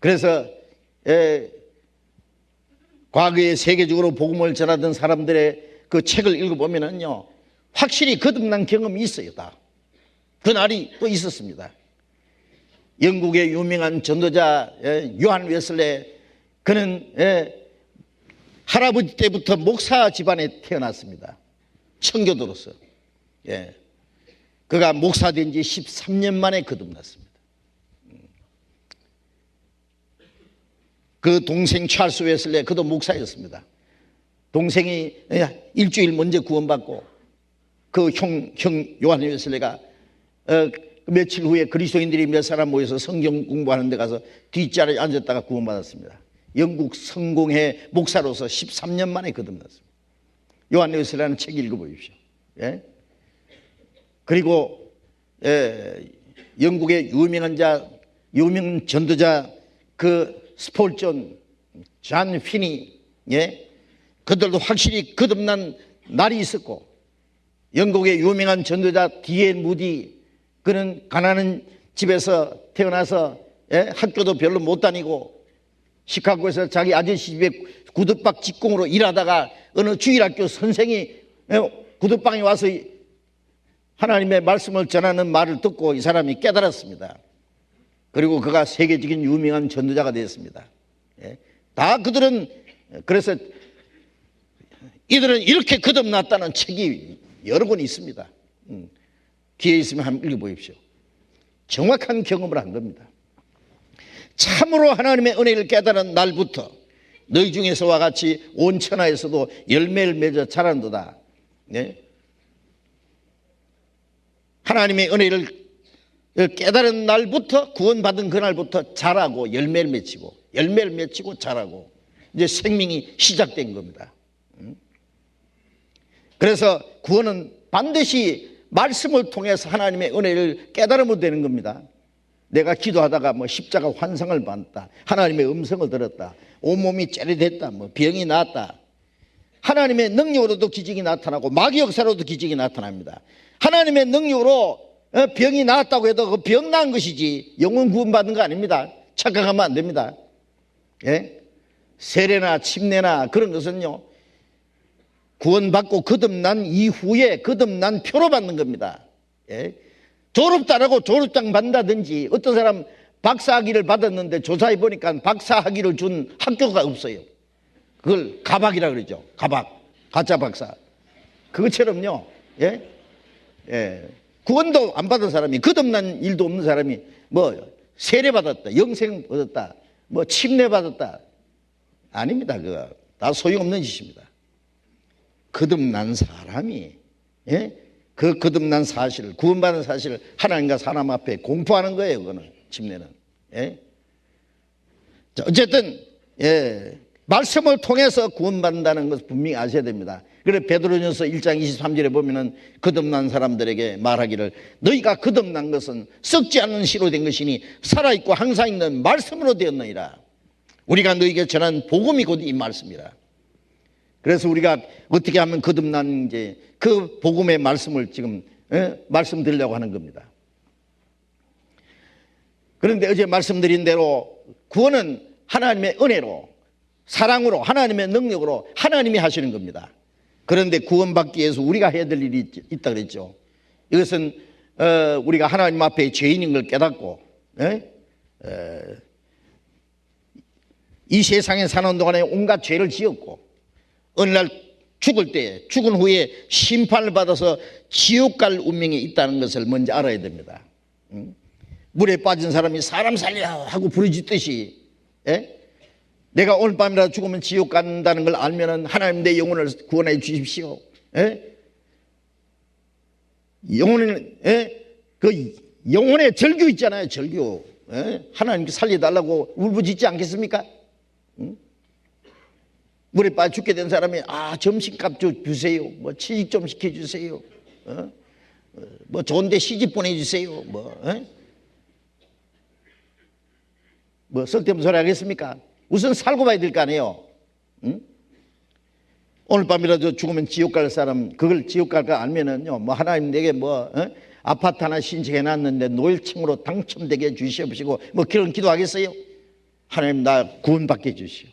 그래서 과거에 세계적으로 복음을 전하던 사람들의 그 책을 읽어보면은요, 확실히 거듭난 경험이 있어요. 다. 그 날이 또 있었습니다. 영국의 유명한 전도자 요한 웨슬레, 그는 할아버지 때부터 목사 집안에 태어났습니다. 청교도로서. 그가 목사 된 지 13년 만에 거듭났습니다. 그 동생 찰스 웨슬레, 그도 목사였습니다. 동생이 일주일 먼저 구원받고 그 형 요한 웨슬레가 며칠 후에 그리스도인들이 몇 사람 모여서 성경 공부하는 데 가서 뒷자리에 앉았다가 구원받았습니다. 영국 성공회 목사로서 13년 만에 거듭났습니다. 요한 웨슬레라는 책 읽어보십시오. 그리고 영국의 유명 전도자 그 스폴전, 잔 피니, 그들도 확실히 거듭난 날이 있었고, 영국의 유명한 전도자 D.L. 무디, 그는 가난한 집에서 태어나서 학교도 별로 못 다니고 시카고에서 자기 아저씨 집에 구두박 직공으로 일하다가 어느 주일학교 선생이 구두방에 와서 하나님의 말씀을 전하는 말을 듣고 이 사람이 깨달았습니다. 그리고 그가 세계적인 유명한 전도자가 되었습니다. 다 그들은, 그래서 이들은 이렇게 거듭났다는 책이 여러 권 있습니다. 기회 있으면 한번 읽어보십시오. 정확한 경험을 한 겁니다. 참으로 하나님의 은혜를 깨달은 날부터 너희 중에서와 같이 온 천하에서도 열매를 맺어 자란도다. 하나님의 은혜를 깨달은 날부터, 구원받은 그날부터 자라고 열매를 맺히고 자라고 이제 생명이 시작된 겁니다. 그래서 구원은 반드시 말씀을 통해서 하나님의 은혜를 깨달으면 되는 겁니다. 내가 기도하다가 뭐 십자가 환상을 봤다, 하나님의 음성을 들었다, 온몸이 째려됐다, 뭐 병이 나았다, 하나님의 능력으로도 기적이 나타나고 마귀 역사로도 기적이 나타납니다. 하나님의 능력으로 병이 나았다고 해도 그 병 나은 것이지 영혼 구원받은 거 아닙니다. 착각하면 안 됩니다. 세례나 침례나 그런 것은요, 구원받고 거듭난 이후에 거듭난 표로 받는 겁니다. 졸업다라고 졸업장 받는다든지, 어떤 사람 박사학위를 받았는데 조사해 보니까 박사학위를 준 학교가 없어요. 그걸 가박이라 그러죠. 가박, 가짜 박사. 그것처럼요, 구원도 안 받은 사람이, 거듭난 일도 없는 사람이 뭐 세례 받았다, 영생 얻었다, 뭐 침례 받았다, 아닙니다. 그거 다 소용없는 짓입니다. 거듭난 사람이 그 거듭난 사실을, 구원받은 사실을 하나님과 사람 앞에 공포하는 거예요. 그거는, 침례는. 어쨌든 말씀을 통해서 구원받는다는 것을 분명히 아셔야 됩니다. 그래서 베드로전서 1장 23절에 보면은 거듭난 사람들에게 말하기를, 너희가 거듭난 것은 썩지 않는 씨로 된 것이니 살아있고 항상 있는 말씀으로 되었느니라. 우리가 너희에게 전한 복음이 곧 이 말씀이라. 그래서 우리가 어떻게 하면 거듭난지 그 복음의 말씀을 지금 말씀드리려고 하는 겁니다. 그런데 어제 말씀드린 대로 구원은 하나님의 은혜로, 사랑으로, 하나님의 능력으로 하나님이 하시는 겁니다. 그런데 구원받기 위해서 우리가 해야 될 일이 있다 그랬죠. 이것은 우리가 하나님 앞에 죄인인 걸 깨닫고 이 세상에 사는 동안에 온갖 죄를 지었고 어느 날 죽을 때, 죽은 후에 심판을 받아서 지옥 갈 운명이 있다는 것을 먼저 알아야 됩니다. 물에 빠진 사람이 사람 살려 하고 부르짖듯이 내가 오늘 밤이라도 죽으면 지옥 간다는 걸 알면은 하나님 내 영혼을 구원해 주십시오. 그 영혼의 절규 있잖아요. 절규. 하나님께 살려달라고 울부짖지 않겠습니까? 물에 빠져 죽게 된 사람이 점심값 좀 주세요, 뭐 취직 좀 시켜주세요, 뭐 좋은데 시집 보내주세요, 뭐 쓸데없는 소리 하겠습니까? 우선 살고 봐야 될 거 아니에요. 응? 오늘 밤이라도 죽으면 지옥 갈 사람, 그걸 지옥 갈 거 알면은요, 뭐 하나님 내게 뭐 아파트 하나 신청해 놨는데 노엘층으로 당첨되게 해주시옵시고 뭐 그런 기도하겠어요? 하나님 나 구원받게 해주시오.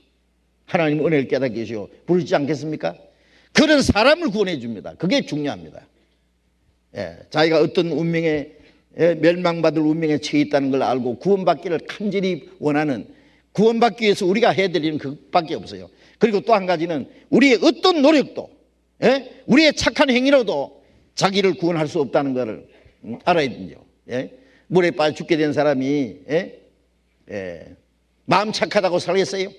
하나님 은혜를 깨닫게 해주시오. 부르지 않겠습니까? 그런 사람을 구원해 줍니다. 그게 중요합니다. 예, 자기가 어떤 운명에 멸망받을 운명에 처해 있다는 걸 알고 구원받기를 간절히 원하는, 구원받기 위해서 우리가 해야 될 일은 그밖에 없어요. 그리고 또 한 가지는 우리의 어떤 노력도, 우리의 착한 행위로도 자기를 구원할 수 없다는 것을 알아야 되죠. 물에 빠져 죽게 된 사람이 마음 착하다고 살겠어요?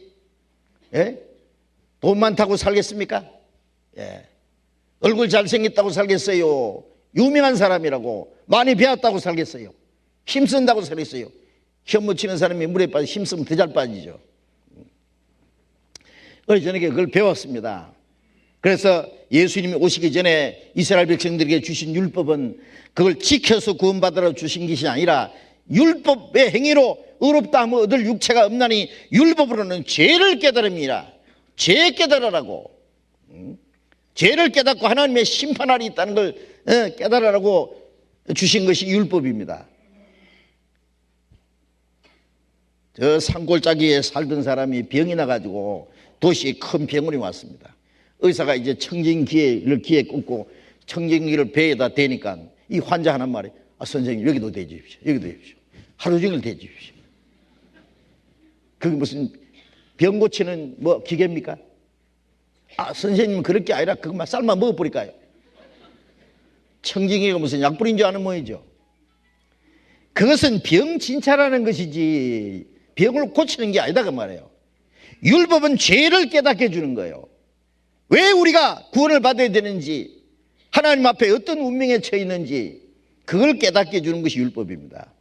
돈 많다고 살겠습니까? 얼굴 잘생겼다고 살겠어요? 유명한 사람이라고 많이 배웠다고 살겠어요? 힘쓴다고 살겠어요? 현무 치는 사람이 물에 빠져 힘쓰면 더 잘 빠지죠. 어제 저녁에 그걸 배웠습니다. 그래서 예수님이 오시기 전에 이스라엘 백성들에게 주신 율법은 그걸 지켜서 구원받으러 주신 것이 아니라 율법의 행위로 의롭다 하면 얻을 육체가 없나니 율법으로는 죄를 깨달음이라. 죄 깨달으라고. 죄를 깨닫고 하나님의 심판할이 있다는 걸 깨달으라고 주신 것이 율법입니다. 저 산골짜기에 살던 사람이 병이 나가지고 도시에 큰 병원이 왔습니다. 의사가 이제 청진기를 귀에 꽂고 청진기를 배에다 대니까 이 환자 하는 말이 선생님 여기도 대주십시오. 여기도 대주십시오. 하루 종일 대주십시오. 그게 무슨 병 고치는 뭐 기계입니까? 선생님은 그럴 게 아니라 그것만 삶아 먹어버릴까요? 청진기가 무슨 약불인 줄 아는 모양이죠. 그것은 병 진찰하는 것이지 병을 고치는 게 아니다 그 말이에요. 율법은 죄를 깨닫게 해주는 거예요. 왜 우리가 구원을 받아야 되는지, 하나님 앞에 어떤 운명에 처해 있는지 그걸 깨닫게 해주는 것이 율법입니다.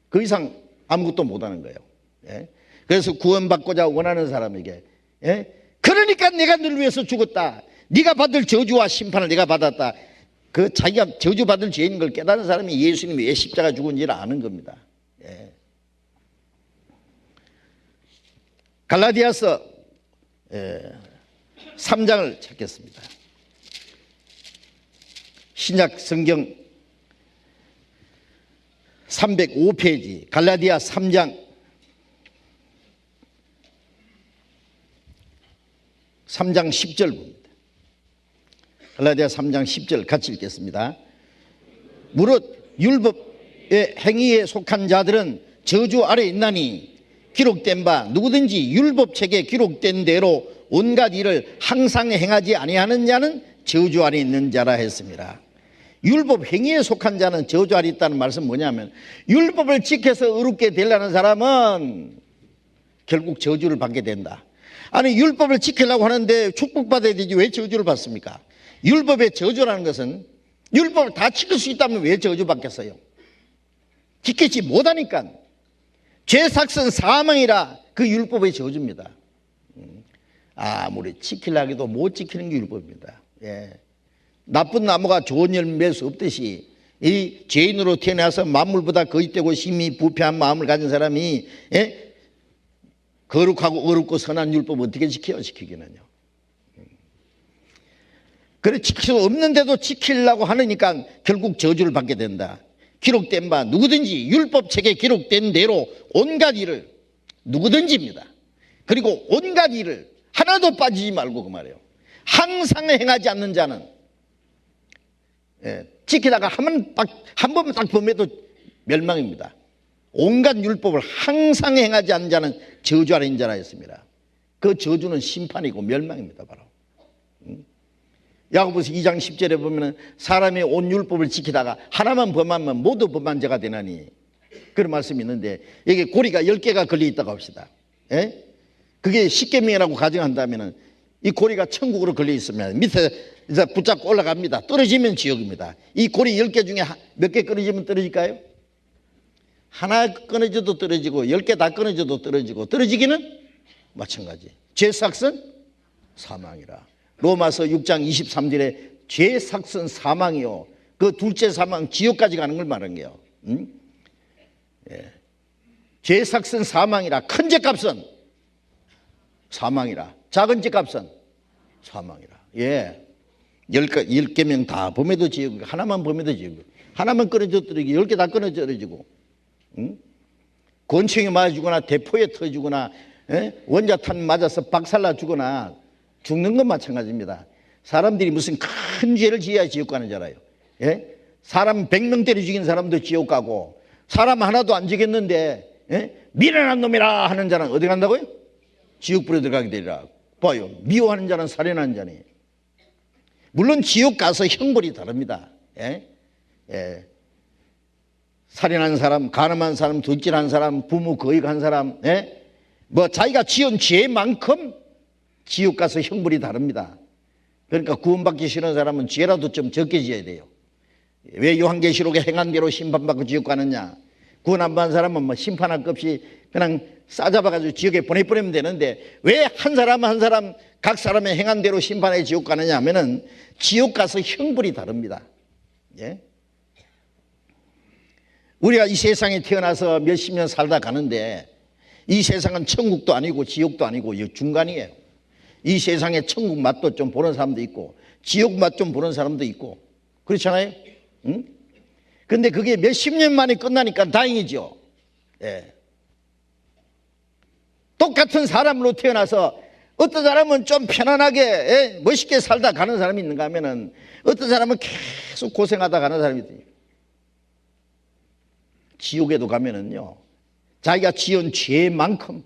그 이상 아무것도 못하는 거예요. 그래서 구원받고자 원하는 사람에게 그러니까 내가 널 위해서 죽었다, 네가 받을 저주와 심판을 내가 받았다, 그 자기가 저주받을 죄인 걸 깨닫는 사람이 예수님이 왜 십자가 죽은지를 아는 겁니다. 갈라디아서 3장을 찾겠습니다. 신약 성경 305페이지 갈라디아 3장 10절 봅니다. 갈라디아 3장 10절 같이 읽겠습니다. 무릇 율법의 행위에 속한 자들은 저주 아래 있나니 기록된 바 누구든지 율법책에 기록된 대로 온갖 일을 항상 행하지 아니하는 자는 저주 아래 있는 자라 했습니다. 율법 행위에 속한 자는 저주 아래 있다는 말씀은 뭐냐면 율법을 지켜서 의롭게 되려는 사람은 결국 저주를 받게 된다. 아니 율법을 지키려고 하는데 축복받아야 되지 왜 저주를 받습니까? 율법의 저주라는 것은 율법을 다 지킬 수 있다면 왜 저주받겠어요? 지키지 못하니까 죄삭은 사망이라 그 율법의 저주입니다. 아무리 지키려 해도 못 지키는 게 율법입니다. 나쁜 나무가 좋은 열매 맺을 수 없듯이 이 죄인으로 태어나서 만물보다 거짓되고 심히 부패한 마음을 가진 사람이 거룩하고 어렵고 선한 율법 어떻게 지켜요? 지키기는요. 그래 지킬 수 없는데도 지키려고 하니까 결국 저주를 받게 된다. 기록된 바 누구든지 율법책에 기록된 대로 온갖 일을, 누구든지입니다. 그리고 온갖 일을 하나도 빠지지 말고 그 말이에요. 항상 행하지 않는 자는 지키다가 한 번만 딱 범해도 멸망입니다. 온갖 율법을 항상 행하지 않는 자는 저주 아래 있는 자라 했습니다. 그 저주는 심판이고 멸망입니다. 바로 야고보서 2장 10절에 보면 사람의 온 율법을 지키다가 하나만 범하면 모두 범한 자가 되나니 그런 말씀이 있는데 여기 고리가 10개가 걸려 있다고 합시다. 그게 십계명이라고 가정한다면 이 고리가 천국으로 걸려 있으면 밑에 붙잡고 올라갑니다. 떨어지면 지옥입니다. 이 고리 10개 중에 몇 개 끊어지면 떨어질까요? 하나 끊어져도 떨어지고 10개 다 끊어져도 떨어지고 떨어지기는 마찬가지. 죄삭은 사망이라. 로마서 6장 23절에 죄삭은 사망이요. 그 둘째 사망 지옥까지 가는 걸 말한 거예요. 죄삭은 사망이라. 큰 죄값은 사망이라. 작은 집값은 사망이라. 예. 10개명 다 범해도 지옥, 하나만 범해도 지옥. 하나만 끊어져 떨어지고 10개 다 끊어져 떨어지고. 응? 권총에 맞아 죽거나 대포에 터져 죽거나 원자탄 맞아서 박살나 죽거나 죽는 건 마찬가지입니다. 사람들이 무슨 큰 죄를 지어야 지옥 가는 줄 알아요. 예? 사람 100명 때려 죽인 사람도 지옥 가고 사람 하나도 안 죽였는데 미련한 놈이라 하는 자는 어디 간다고요? 지옥불에 들어가게 되리라. 봐요. 미워하는 자는 살인하는 자니. 물론 지옥 가서 형벌이 다릅니다. 예? 예. 살인한 사람, 간음한 사람, 돌질한 사람, 부모 거역한 사람, 예? 뭐 자기가 지은 죄만큼 지옥 가서 형벌이 다릅니다. 그러니까 구원받기 싫은 사람은 죄라도 좀 적게 지어야 돼요. 왜 요한계시록에 행한 대로 심판받고 지옥 가느냐? 구원 안 받은 사람은 뭐 심판할 것 없이 그냥 싸잡아가지고 지옥에 보내버리면 되는데 왜 한 사람 한 사람 각 사람의 행한 대로 심판해 지옥 가느냐 하면은 지옥 가서 형벌이 다릅니다. 예? 우리가 이 세상에 태어나서 몇십 년 살다 가는데 이 세상은 천국도 아니고 지옥도 아니고 중간이에요. 이 세상에 천국 맛도 좀 보는 사람도 있고 지옥 맛 좀 보는 사람도 있고 그렇잖아요. 응? 근데 그게 몇십 년 만에 끝나니까 다행이죠. 예. 똑같은 사람으로 태어나서 어떤 사람은 좀 편안하게 멋있게 살다 가는 사람이 있는가 하면은 어떤 사람은 계속 고생하다 가는 사람이 있어요. 지옥에도 가면은요 자기가 지은 죄만큼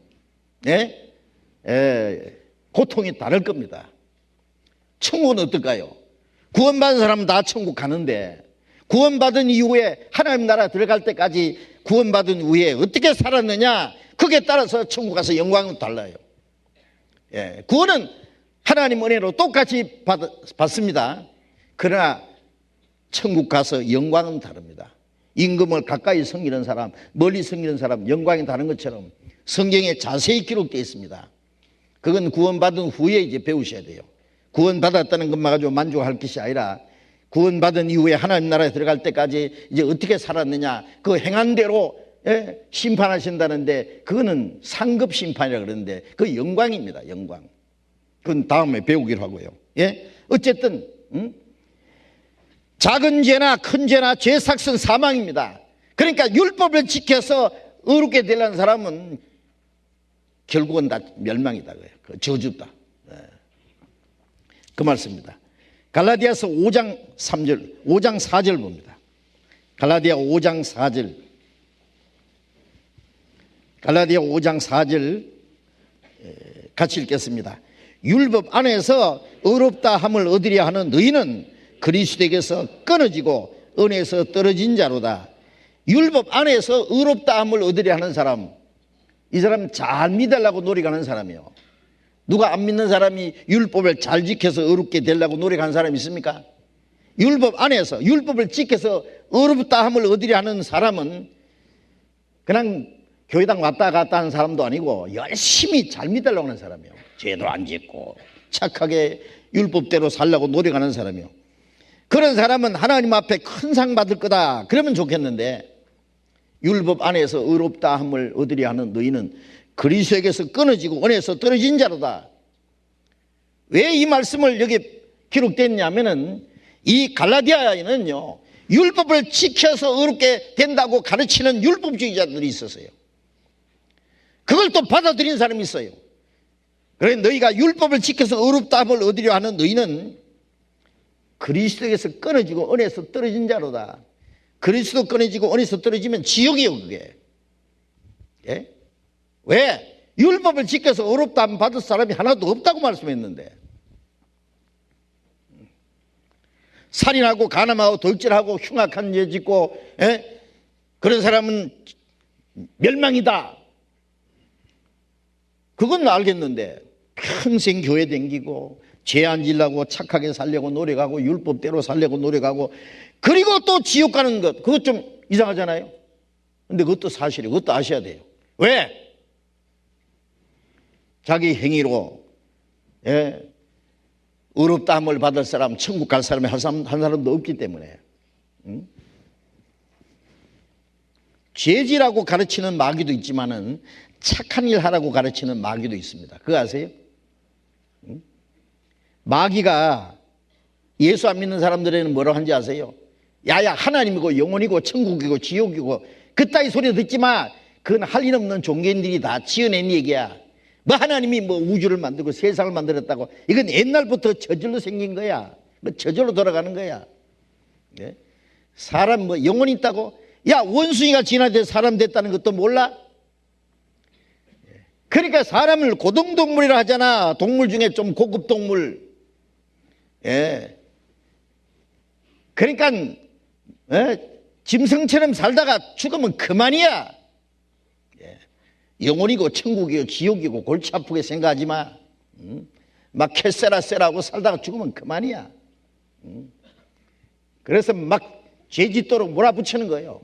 고통이 다를 겁니다. 천국은 어떨까요? 구원받은 사람은 다 천국 가는데 구원받은 이후에 하나님 나라 들어갈 때까지 구원받은 후에 어떻게 살았느냐 그게 따라서 천국 가서 영광은 달라요. 예, 구원은 하나님 은혜로 똑같이 받습니다. 그러나 천국 가서 영광은 다릅니다. 임금을 가까이 섬기는 사람, 멀리 섬기는 사람 영광이 다른 것처럼 성경에 자세히 기록되어 있습니다. 그건 구원받은 후에 이제 배우셔야 돼요. 구원받았다는 것만 가지고 만족할 것이 아니라 구원받은 이후에 하나님 나라에 들어갈 때까지 이제 어떻게 살았느냐 그 행한 대로 심판하신다는데 그거는 상급 심판이라 그러는데 그 영광입니다. 영광. 그건 다음에 배우기로 하고요. 예? 어쨌든 작은 죄나 큰 죄나 죄 삭은 사망입니다. 그러니까 율법을 지켜서 의롭게 되려는 사람은 결국은 다 멸망이다. 그 저주다. 그 말씀입니다. 갈라디아서 5장 3절, 5장 4절 봅니다. 갈라디아 5장 4절. 갈라디아 5장 4절 같이 읽겠습니다. 율법 안에서 의롭다 함을 얻으려 하는 너희는 그리스도에게서 끊어지고 은혜에서 떨어진 자로다. 율법 안에서 의롭다 함을 얻으려 하는 사람, 이 사람 잘 믿으려고 노력하는 사람이요. 누가 안 믿는 사람이 율법을 잘 지켜서 의롭게 되려고 노력하는 사람이 있습니까? 율법 안에서 율법을 지켜서 의롭다 함을 얻으려 하는 사람은 그냥 교회당 왔다 갔다 하는 사람도 아니고 열심히 잘 믿으려고 하는 사람이요. 죄도 안 짓고 착하게 율법대로 살려고 노력하는 사람이요. 그런 사람은 하나님 앞에 큰 상 받을 거다 그러면 좋겠는데 율법 안에서 의롭다 함을 얻으려 하는 너희는 그리스도에게서 끊어지고 은혜에서 떨어진 자로다. 왜 이 말씀을 여기 기록됐냐면은 이 갈라디아에는요 율법을 지켜서 의롭게 된다고 가르치는 율법주의자들이 있었어요. 그걸 또 받아들인 사람이 있어요. 그래 너희가 율법을 지켜서 의롭다 함을 얻으려 하는 너희는 그리스도에게서 끊어지고 은혜에서 떨어진 자로다. 그리스도 끊어지고 은혜에서 떨어지면 지옥이에요 그게. 예? 왜? 율법을 지켜서 의롭다 함 받을 사람이 하나도 없다고 말씀했는데 살인하고 간음하고 돌질하고 흉악한 죄 짓고 그런 사람은 멸망이다. 그건 알겠는데 평생 교회 다니고 죄 안 지려고 착하게 살려고 노력하고 율법대로 살려고 노력하고 그리고 또 지옥 가는 것 그것 좀 이상하잖아요. 근데 그것도 사실이에요. 그것도 아셔야 돼요. 왜? 자기 행위로 의롭다 함을 받을 사람 천국 갈 사람이 한 사람도 없기 때문에 죄지라고 가르치는 마귀도 있지만은 착한 일 하라고 가르치는 마귀도 있습니다. 그거 아세요? 마귀가 예수 안 믿는 사람들에는 뭐라고 하는지 아세요? 야야, 하나님이고 영혼이고 천국이고 지옥이고 그따위 소리 듣지 마. 그건 할 일 없는 종교인들이 다 지어낸 얘기야. 뭐 하나님이 뭐 우주를 만들고 세상을 만들었다고. 이건 옛날부터 저절로 생긴 거야. 뭐 저절로 돌아가는 거야. 네? 사람 뭐 영혼이 있다고? 야, 원숭이가 진화돼서 사람 됐다는 것도 몰라? 그러니까 사람을 고등동물이라 하잖아. 동물 중에 좀 고급 동물. 예. 그러니까 짐승처럼 살다가 죽으면 그만이야. 예. 영혼이고 천국이고 지옥이고 골치 아프게 생각하지 마. 막 캐세라세라고 살다가 죽으면 그만이야. 그래서 막 죄짓도록 몰아붙이는 거예요.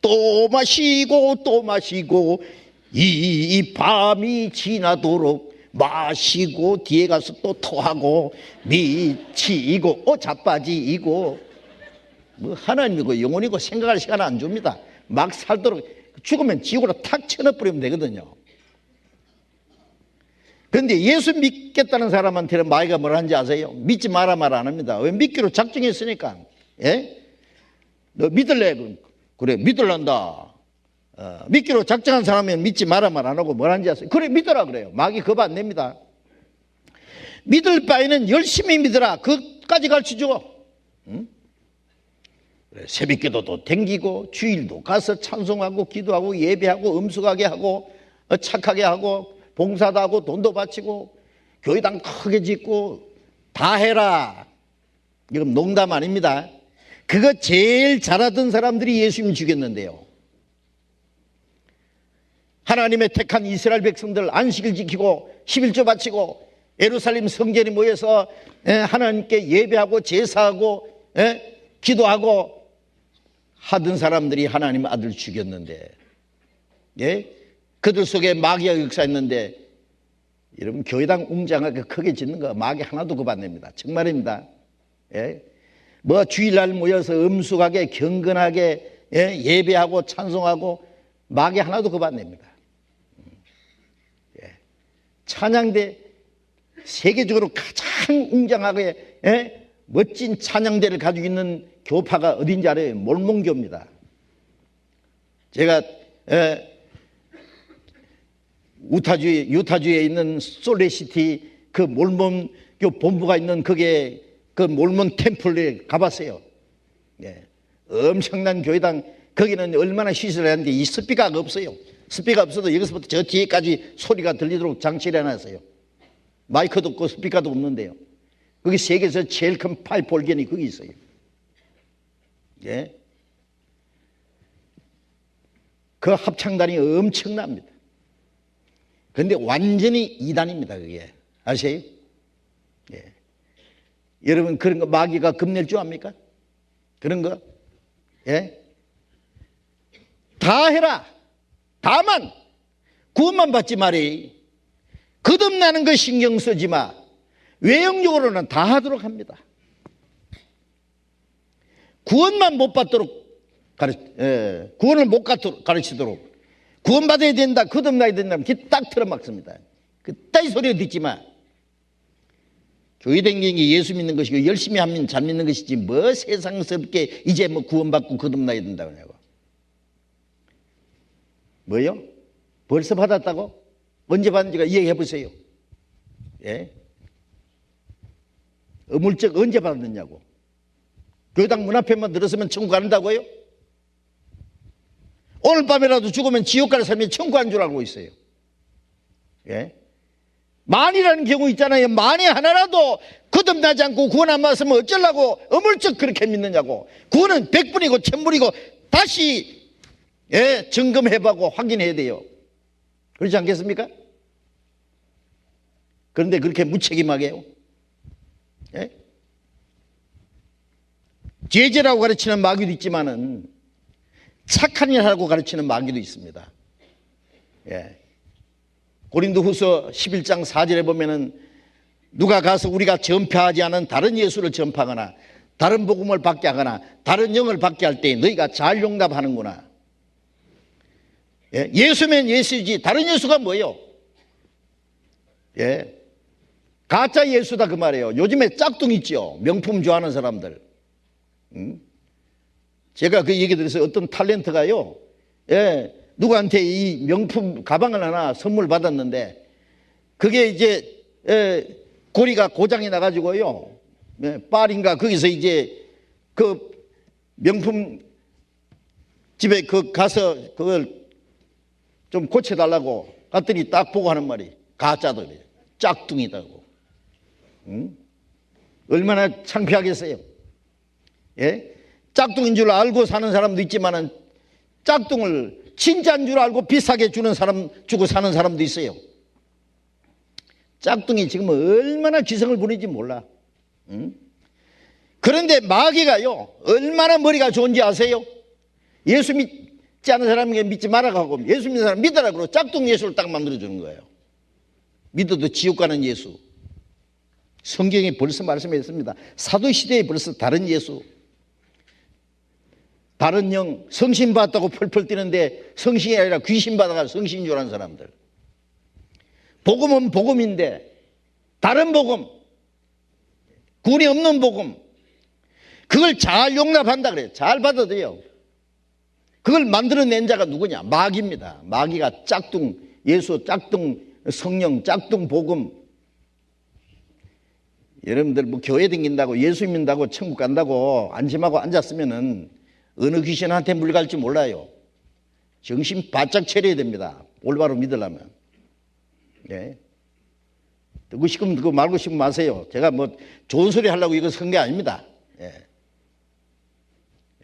또 마시고 또 마시고 이 밤이 지나도록 마시고 뒤에 가서 또 토하고 미치고 자빠지고 뭐 하나님이고 영혼이고 생각할 시간 안 줍니다. 막 살도록 죽으면 지옥으로 탁 쳐넣어버리면 되거든요. 그런데 예수 믿겠다는 사람한테는 마귀가 뭐라 하는지 아세요? 믿지 마라 말 안 합니다. 왜? 믿기로 작정했으니까. 예? 너 믿을래? 그래, 믿을란다. 믿기로 작정한 사람은 믿지 마라 말 안 하고 뭐라 하는지 아세요? 그래, 믿어라 그래요. 마귀 겁 안 냅니다. 믿을 바에는 열심히 믿어라. 그까지 가르쳐줘. 응? 그래, 새벽기도도 댕기고 주일도 가서 찬송하고 기도하고 예배하고 음숙하게 하고 착하게 하고 봉사도 하고 돈도 바치고 교회당 크게 짓고 다 해라. 이건 농담 아닙니다. 그거 제일 잘하던 사람들이 예수님 죽였는데요. 하나님의 택한 이스라엘 백성들 안식일 지키고 11조 바치고 예루살렘 성전에 모여서 하나님께 예배하고 제사하고 기도하고 하던 사람들이 하나님 아들 죽였는데, 예? 그들 속에 마귀가 역사했는데, 여러분 교회당 웅장하게 크게 짓는 거 마귀 하나도 겁 안 냅니다. 정말입니다. 예? 뭐 주일날 모여서 음숙하게 경건하게 예배하고 찬송하고 마귀 하나도 겁 안 냅니다. 예. 찬양대 세계적으로 가장 웅장하게 멋진 찬양대를 가지고 있는 교파가 어딘지 알아요? 몰몬교입니다. 제가 유타주에 있는 솔레시티 그 몰몬교 본부가 있는 그게 그 몰몬 템플에 가봤어요. 예. 엄청난 교회당. 거기는 얼마나 시설을 하는데 이 스피커가 없어요. 스피커가 없어도 여기서부터 저 뒤에까지 소리가 들리도록 장치를 해놨어요. 마이크도 없고 스피커도 없는데요. 거기 세계에서 제일 큰 파이프 올겐이 거기 있어요. 예. 그 합창단이 엄청납니다. 그런데 완전히 이단입니다. 그게 아세요? 예. 여러분 그런 거 마귀가 겁낼 줄 압니까? 그런 거? 예? 다 해라. 다만 구원만 받지 말이. 거듭나는 거 신경 쓰지 마. 외형적으로는 다 하도록 합니다. 구원만 못 받도록 구원을 못 가르치도록. 구원받아야 된다, 거듭나야 된다, 이렇게 딱 틀어막습니다. 그따위 소리 듣지 마. 교회 다니는 게 예수 믿는 것이고 열심히 하면 잘 믿는 것이지 뭐 세상스럽게 이제 뭐 구원받고 거듭나야 된다고 하냐고. 뭐요? 벌써 받았다고? 언제 받은지가 이야기해 보세요. 예? 어물쩍 언제 받았느냐고. 교회당 문 앞에만 들었으면 천국 간다고요? 오늘 밤이라도 죽으면 지옥 갈 사람이 천국 간 줄 알고 있어요. 예? 만이라는 경우 있잖아요. 만에 하나라도 거듭나지 않고 구원 안 받았으면 어쩌려고 어물쩍 그렇게 믿느냐고. 구원은 100분이고 1000분이고 다시 점검해보고 확인해야 돼요. 그렇지 않겠습니까? 그런데 그렇게 무책임하게 해요. 예? 제재라고 가르치는 마귀도 있지만은 착한 일 하라고 가르치는 마귀도 있습니다. 예. 고린도후서 11장 4절에 보면은 누가 가서 우리가 전파하지 않은 다른 예수를 전파하거나 다른 복음을 받게 하거나 다른 영을 받게 할 때 너희가 잘 용납하는구나. 예? 예수면 예수지 다른 예수가 뭐예요? 예? 가짜 예수다 그 말이에요. 요즘에 짝퉁 있죠. 명품 좋아하는 사람들. 제가 그 얘기 들어서 어떤 탤런트가요, 예, 누구한테 이 명품 가방을 하나 선물 받았는데 그게 이제 고리가 고장이 나가지고요, 파리인가 거기서 이제 그 명품 집에 그 가서 그걸 좀 고쳐달라고 갔더니 딱 보고 하는 말이 가짜다, 짝퉁이다고. 얼마나 창피하겠어요. 예? 짝퉁인 줄 알고 사는 사람도 있지만은 짝퉁을 진짜인 줄 알고 비싸게 주고 사는 사람도 있어요. 짝퉁이 지금 얼마나 기성을 부리는지 몰라. 그런데 마귀가요, 얼마나 머리가 좋은지 아세요? 예수 믿지 않은 사람에게 믿지 말라고 하고 예수 믿는 사람 믿으라 그러고 짝퉁 예수를 딱 만들어주는 거예요. 믿어도 지옥 가는 예수. 성경에 벌써 말씀했습니다. 사도시대에 벌써 다른 예수, 다른 영, 성신 받았다고 펄펄 뛰는데 성신이 아니라 귀신 받아가 성신인 줄 아는 사람들. 복음은 복음인데 다른 복음, 군이 없는 복음, 그걸 잘 용납한다 그래요. 잘 받아들여요. 그걸 만들어낸 자가 누구냐? 마귀입니다. 마귀가 짝퉁 예수, 짝퉁 성령, 짝퉁 복음. 여러분들 뭐 교회 다닌다고 예수 믿는다고 천국 간다고 안심하고 앉았으면은 어느 귀신한테 물갈지 몰라요. 정신 바짝 차려야 됩니다. 올바로 믿으려면. 예. 듣고 싶으면 듣고 말고 싶으면 마세요. 제가 뭐 좋은 소리 하려고 이거 쓴 게 아닙니다. 예.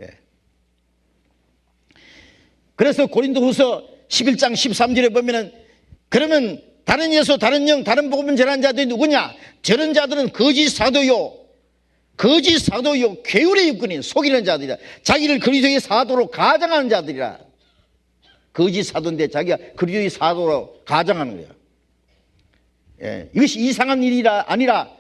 예. 그래서 고린도후서 11장 13절에 보면은 그러면 다른 예수, 다른 영, 다른 복음 전하는 자들이 누구냐? 저런 자들은 거짓 사도요, 괴울의 육군인 속이는 자들이라. 자기를 그리스도의 사도로 가장하는 자들이라. 거짓 사도인데 자기가 그리스도의 사도로 가장하는 거야. 예, 이것이 이상한 일이라 아니라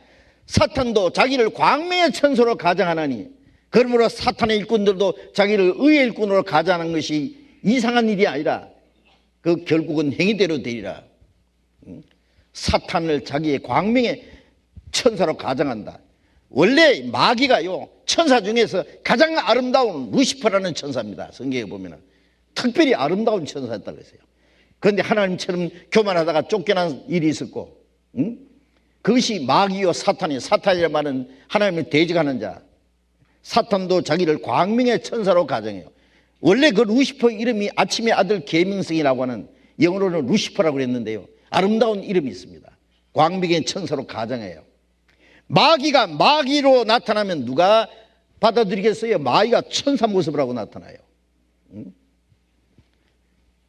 사탄도 자기를 광명의 천사로 가장하나니 그러므로 사탄의 일꾼들도 자기를 의의 일꾼으로 가장하는 것이 이상한 일이 아니라 그 결국은 행위대로 되리라. 사탄을 자기의 광명의 천사로 가장한다. 원래 마귀가요, 천사 중에서 가장 아름다운 루시퍼라는 천사입니다. 성경에 보면은 특별히 아름다운 천사였다고 했어요. 그런데 하나님처럼 교만하다가 쫓겨난 일이 있었고, 그것이 마귀요 사탄이에요. 사탄이라는 말은 하나님을 대적하는 자. 사탄도 자기를 광명의 천사로 가정해요. 원래 그 루시퍼 이름이 아침의 아들 계명성이라고 하는, 영어로는 루시퍼라고 그랬는데요, 아름다운 이름이 있습니다. 광명의 천사로 가정해요. 마귀가 마귀로 나타나면 누가 받아들이겠어요? 마귀가 천사 모습을 하고 나타나요.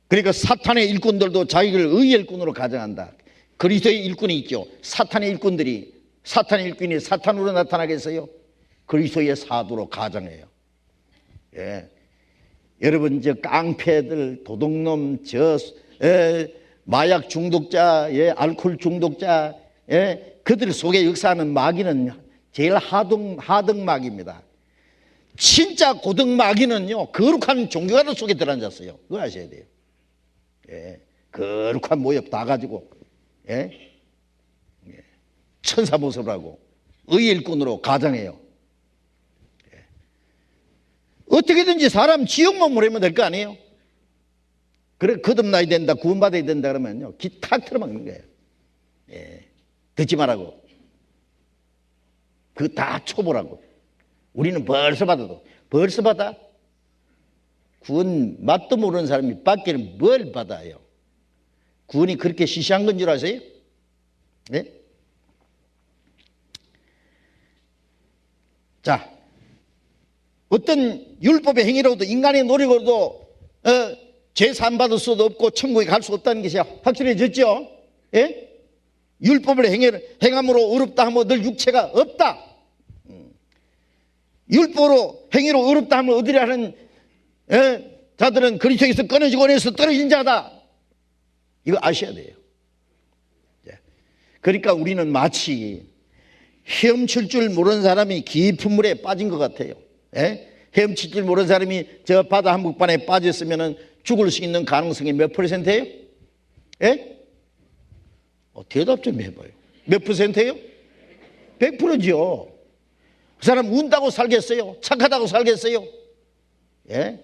그러니까 사탄의 일꾼들도 자기를 의의 일꾼으로 가정한다. 그리스도의 일꾼이 있죠. 사탄의 일꾼이 사탄으로 나타나겠어요? 그리스도의 사도로 가정해요. 예. 여러분, 저 깡패들, 도둑놈, 마약 중독자, 알코올 중독자, 그들 속에 역사하는 마귀는 제일 하등 마귀입니다. 진짜 고등 마귀는요, 거룩한 종교가들 속에 들어앉았어요. 그거 아셔야 돼요. 거룩한 모욕 다 가지고, 천사 모습을 하고 의의 일꾼으로 가장해요. 어떻게든지 사람 지옥만 보내면 될 거 아니에요? 그래, 거듭나야 된다, 구원받아야 된다 그러면요, 기 탁 틀어막는 거예요. 듣지 말라고. 그거 다 초보라고. 우리는 벌써 받아? 구원 맛도 모르는 사람이 받기는 뭘 받아요? 구원이 그렇게 시시한 건 줄 아세요? 네? 자, 어떤 율법의 행위로도 인간의 노력으로도 죄 사함받을 수도 없고 천국에 갈 수 없다는 것이 확실해졌죠? 예? 율법을 행함으로 어렵다 하면 늘 육체가 없다. 율법으로 행위로 어렵다 하면 얻으려 하는 자들은 그리스도에서 끊어지고 원에서 떨어진 자다. 이거 아셔야 돼요. 그러니까 우리는 마치 헤엄칠 줄 모르는 사람이 깊은 물에 빠진 것 같아요. 헤엄칠 줄 모르는 사람이 저 바다 한복판에 빠졌으면 죽을 수 있는 가능성이 몇 %예요? 예? 대답 좀 해봐요. 몇 %예요? 100%죠. 그 사람 운다고 살겠어요? 착하다고 살겠어요? 예?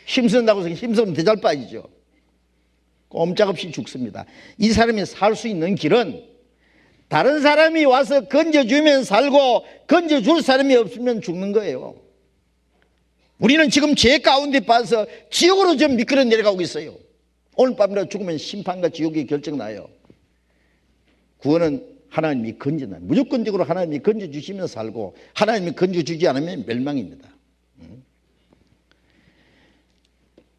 힘쓴다고 힘쓰면 대잘 빠지죠. 꼼짝없이 죽습니다. 이 사람이 살 수 있는 길은 다른 사람이 와서 건져주면 살고 건져줄 사람이 없으면 죽는 거예요. 우리는 지금 죄 가운데 빠져서 지옥으로 좀 미끄러 내려가고 있어요. 오늘 밤이라도 죽으면 심판과 지옥이 결정나요. 구원은 하나님이 건져놔요. 무조건적으로 하나님이 건져주시면 살고 하나님이 건져주지 않으면 멸망입니다.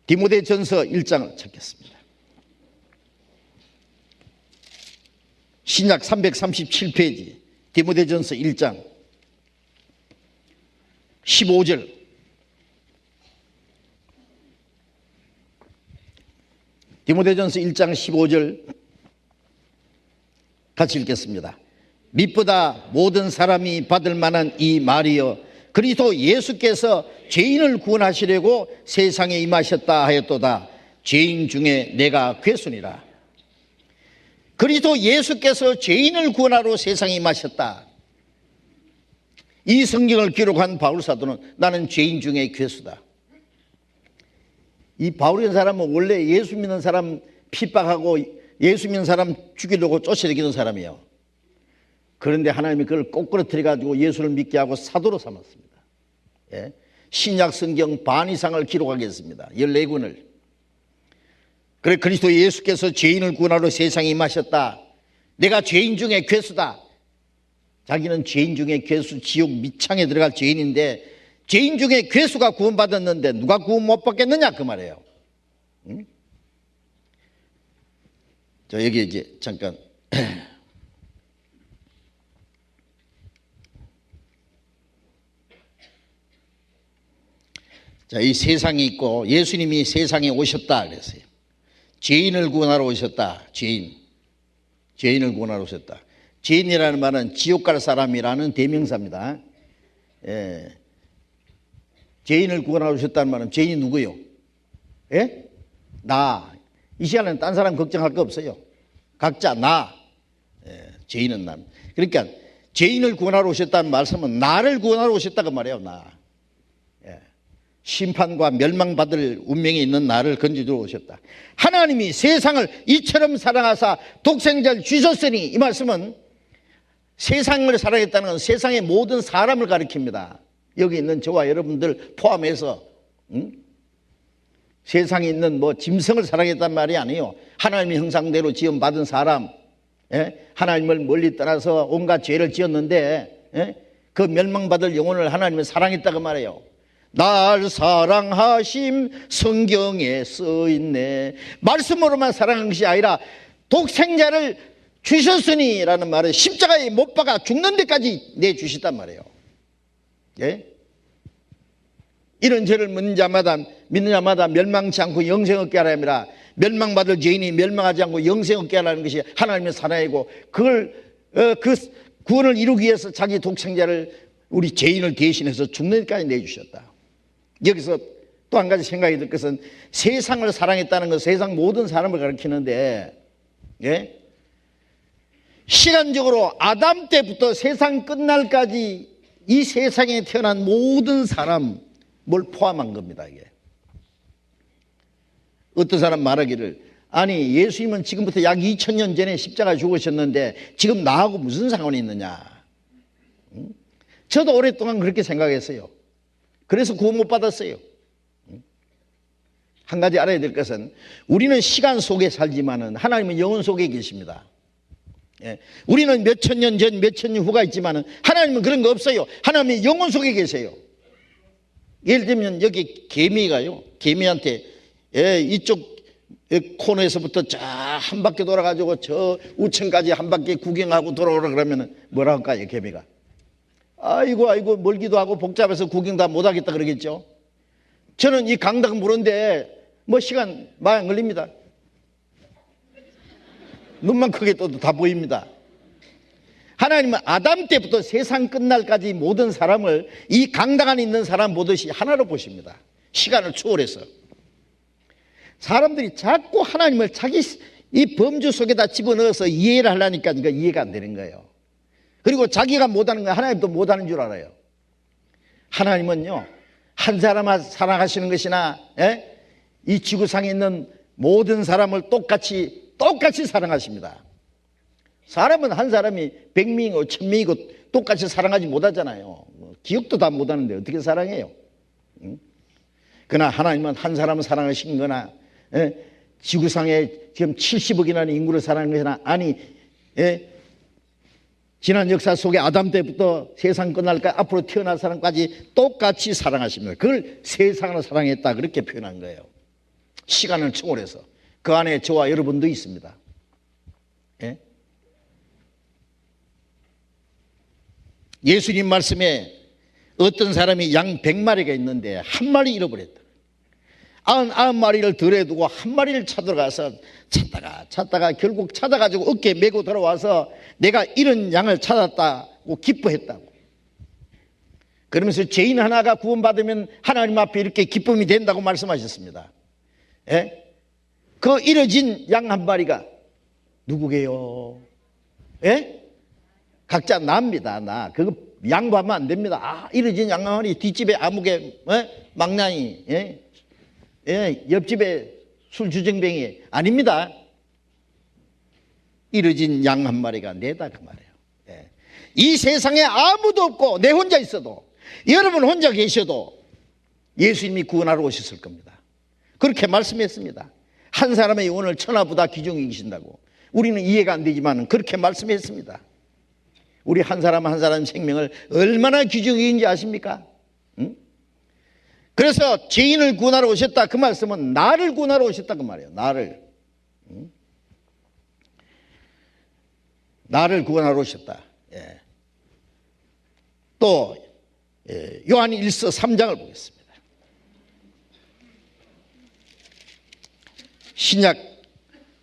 디모데전서 1장을 찾겠습니다. 신약 337페이지 디모데전서 1장 15절. 디모데전서 1장 15절 같이 읽겠습니다. 밑보다 모든 사람이 받을 만한 이 말이여 그리스도 예수께서 죄인을 구원하시려고 세상에 임하셨다 하였도다. 죄인 중에 내가 괴순이라. 그리스도 예수께서 죄인을 구원하러 세상에 임하셨다. 이 성경을 기록한 바울 사도는 나는 죄인 중에 괴수다. 이 바울이라는 사람은 원래 예수 믿는 사람 핍박하고 예수 믿는 사람 죽이려고 쫓아다니는 사람이에요. 그런데 하나님이 그걸 꼬꾸라뜨려 가지고 예수를 믿게 하고 사도로 삼았습니다. 예? 신약 성경 반 이상을 기록하겠습니다. 14권을. 그래 그리스도 예수께서 죄인을 구원하러 세상에 임하셨다. 내가 죄인 중에 괴수다. 자기는 죄인 중에 괴수, 지옥 밑창에 들어갈 죄인인데 죄인 중에 괴수가 구원받았는데 누가 구원 못 받겠느냐 그 말이에요. 응? 저 여기 이제 잠깐 자, 이 세상이 있고 예수님이 세상에 오셨다 그랬어요. 죄인을 구원하러 오셨다. 죄인을 구원하러 오셨다. 죄인이라는 말은 지옥 갈 사람이라는 대명사입니다. 예. 죄인을 구원하러 오셨다는 말은 죄인이 누구요? 예? 나. 이 시간에는 딴 사람 걱정할 거 없어요. 각자 나. 예, 죄인은 나. 그러니까 죄인을 구원하러 오셨다는 말씀은 나를 구원하러 오셨다고 말해요. 나. 예. 심판과 멸망받을 운명에 있는 나를 건져주러 오셨다. 하나님이 세상을 이처럼 사랑하사 독생자를 주셨으니 이 말씀은 세상을 사랑했다는 건 세상의 모든 사람을 가리킵니다. 여기 있는 저와 여러분들 포함해서 세상에 있는 뭐 짐승을 사랑했단 말이 아니에요. 하나님의 형상대로 지음받은 사람, 예? 하나님을 멀리 떠나서 온갖 죄를 지었는데 예? 그 멸망받을 영혼을 하나님은 사랑했다고 말해요. 날 사랑하심 성경에 써있네. 말씀으로만 사랑한 것이 아니라 독생자를 주셨으니 라는 말은 십자가에 못 박아 죽는 데까지 내주셨단 말이에요. 예? 이런 죄를 믿는 자마다 멸망치 않고 영생 얻게 하라 함이라. 멸망받을 죄인이 멸망하지 않고 영생 얻게 하라는 것이 하나님의 사랑이고 그걸 그 구원을 이루기 위해서 자기 독생자를 우리 죄인을 대신해서 죽는 데까지 내주셨다. 여기서 또 한 가지 생각이 들 것은 세상을 사랑했다는 것, 세상 모든 사람을 가리키는데 예? 시간적으로 아담 때부터 세상 끝날까지 이 세상에 태어난 모든 사람을 포함한 겁니다. 이게 어떤 사람 말하기를 아니 예수님은 지금부터 약 2000년 전에 십자가 죽으셨는데 지금 나하고 무슨 상관이 있느냐. 저도 오랫동안 그렇게 생각했어요. 그래서 구원 못 받았어요. 한 가지 알아야 될 것은 우리는 시간 속에 살지만은 하나님은 영혼 속에 계십니다. 예. 우리는 몇천 년 전, 몇천 년 후가 있지만은 하나님은 그런 거 없어요. 하나님이 영혼 속에 계세요. 예를 들면 여기 개미가요. 개미한테 예, 이쪽 코너에서부터 쫙 한 바퀴 돌아가지고 저 우층까지 한 바퀴 구경하고 돌아오라 그러면은 뭐라 할까요, 개미가? 아이고 멀기도 하고 복잡해서 구경 다 못하겠다 그러겠죠. 저는 이 강당 보는데 뭐 시간 많이 안 걸립니다. 눈만 크게 떠도 다 보입니다. 하나님은 아담 때부터 세상 끝날까지 모든 사람을 이 강당 안에 있는 사람 보듯이 하나로 보십니다. 시간을 초월해서. 사람들이 자꾸 하나님을 자기 이 범주 속에다 집어넣어서 이해를 하려니까 이해가 안 되는 거예요. 그리고 자기가 못하는 거 하나님도 못하는 줄 알아요. 하나님은요, 한 사람만 사랑하시는 것이나 이 지구상에 있는 모든 사람을 똑같이 사랑하십니다. 사람은 한 사람이 100명이고 1000명이고 똑같이 사랑하지 못하잖아요. 기억도 다 못하는데 어떻게 사랑해요? 그러나 하나님은 한 사람을 사랑하신 거나 지구상에 지금 70억이라는 인구를 사랑하는 것이나 아니 지난 역사 속에 아담 때부터 세상 끝날까 앞으로 태어날 사람까지 똑같이 사랑하십니다. 그걸 세상을 사랑했다 그렇게 표현한 거예요. 시간을 초월해서 그 안에 저와 여러분도 있습니다. 예수님 말씀에 어떤 사람이 양 100마리가 있는데 한 마리 잃어버렸다. 99마리를 덜어두고 한 마리를 찾으러 가서 찾다가 결국 찾아가지고 어깨에 메고 돌아와서 내가 잃은 양을 찾았다고 기뻐했다고. 그러면서 죄인 하나가 구원받으면 하나님 앞에 이렇게 기쁨이 된다고 말씀하셨습니다. 그 잃어진 양 한 마리가 누구게요? 각자 나입니다. 나 그거 양보하면 안 됩니다. 잃어진 양 한 마리 뒷집에 아무개 망나니 옆집에 술 주정뱅이 아닙니다. 잃어진 양 한 마리가 내다 그 말이에요. 이 세상에 아무도 없고 내 혼자 있어도 여러분 혼자 계셔도 예수님이 구원하러 오셨을 겁니다. 그렇게 말씀했습니다. 한 사람의 영혼을 천하보다 귀중히 여기신다고. 우리는 이해가 안 되지만 그렇게 말씀했습니다. 우리 한 사람 한 사람 생명을 얼마나 귀중히 여기는지 아십니까? 그래서 죄인을 구원하러 오셨다 그 말씀은 나를 구원하러 오셨다 그 말이에요. 나를 구원하러 오셨다. 또 요한 1서 3장을 보겠습니다. 신약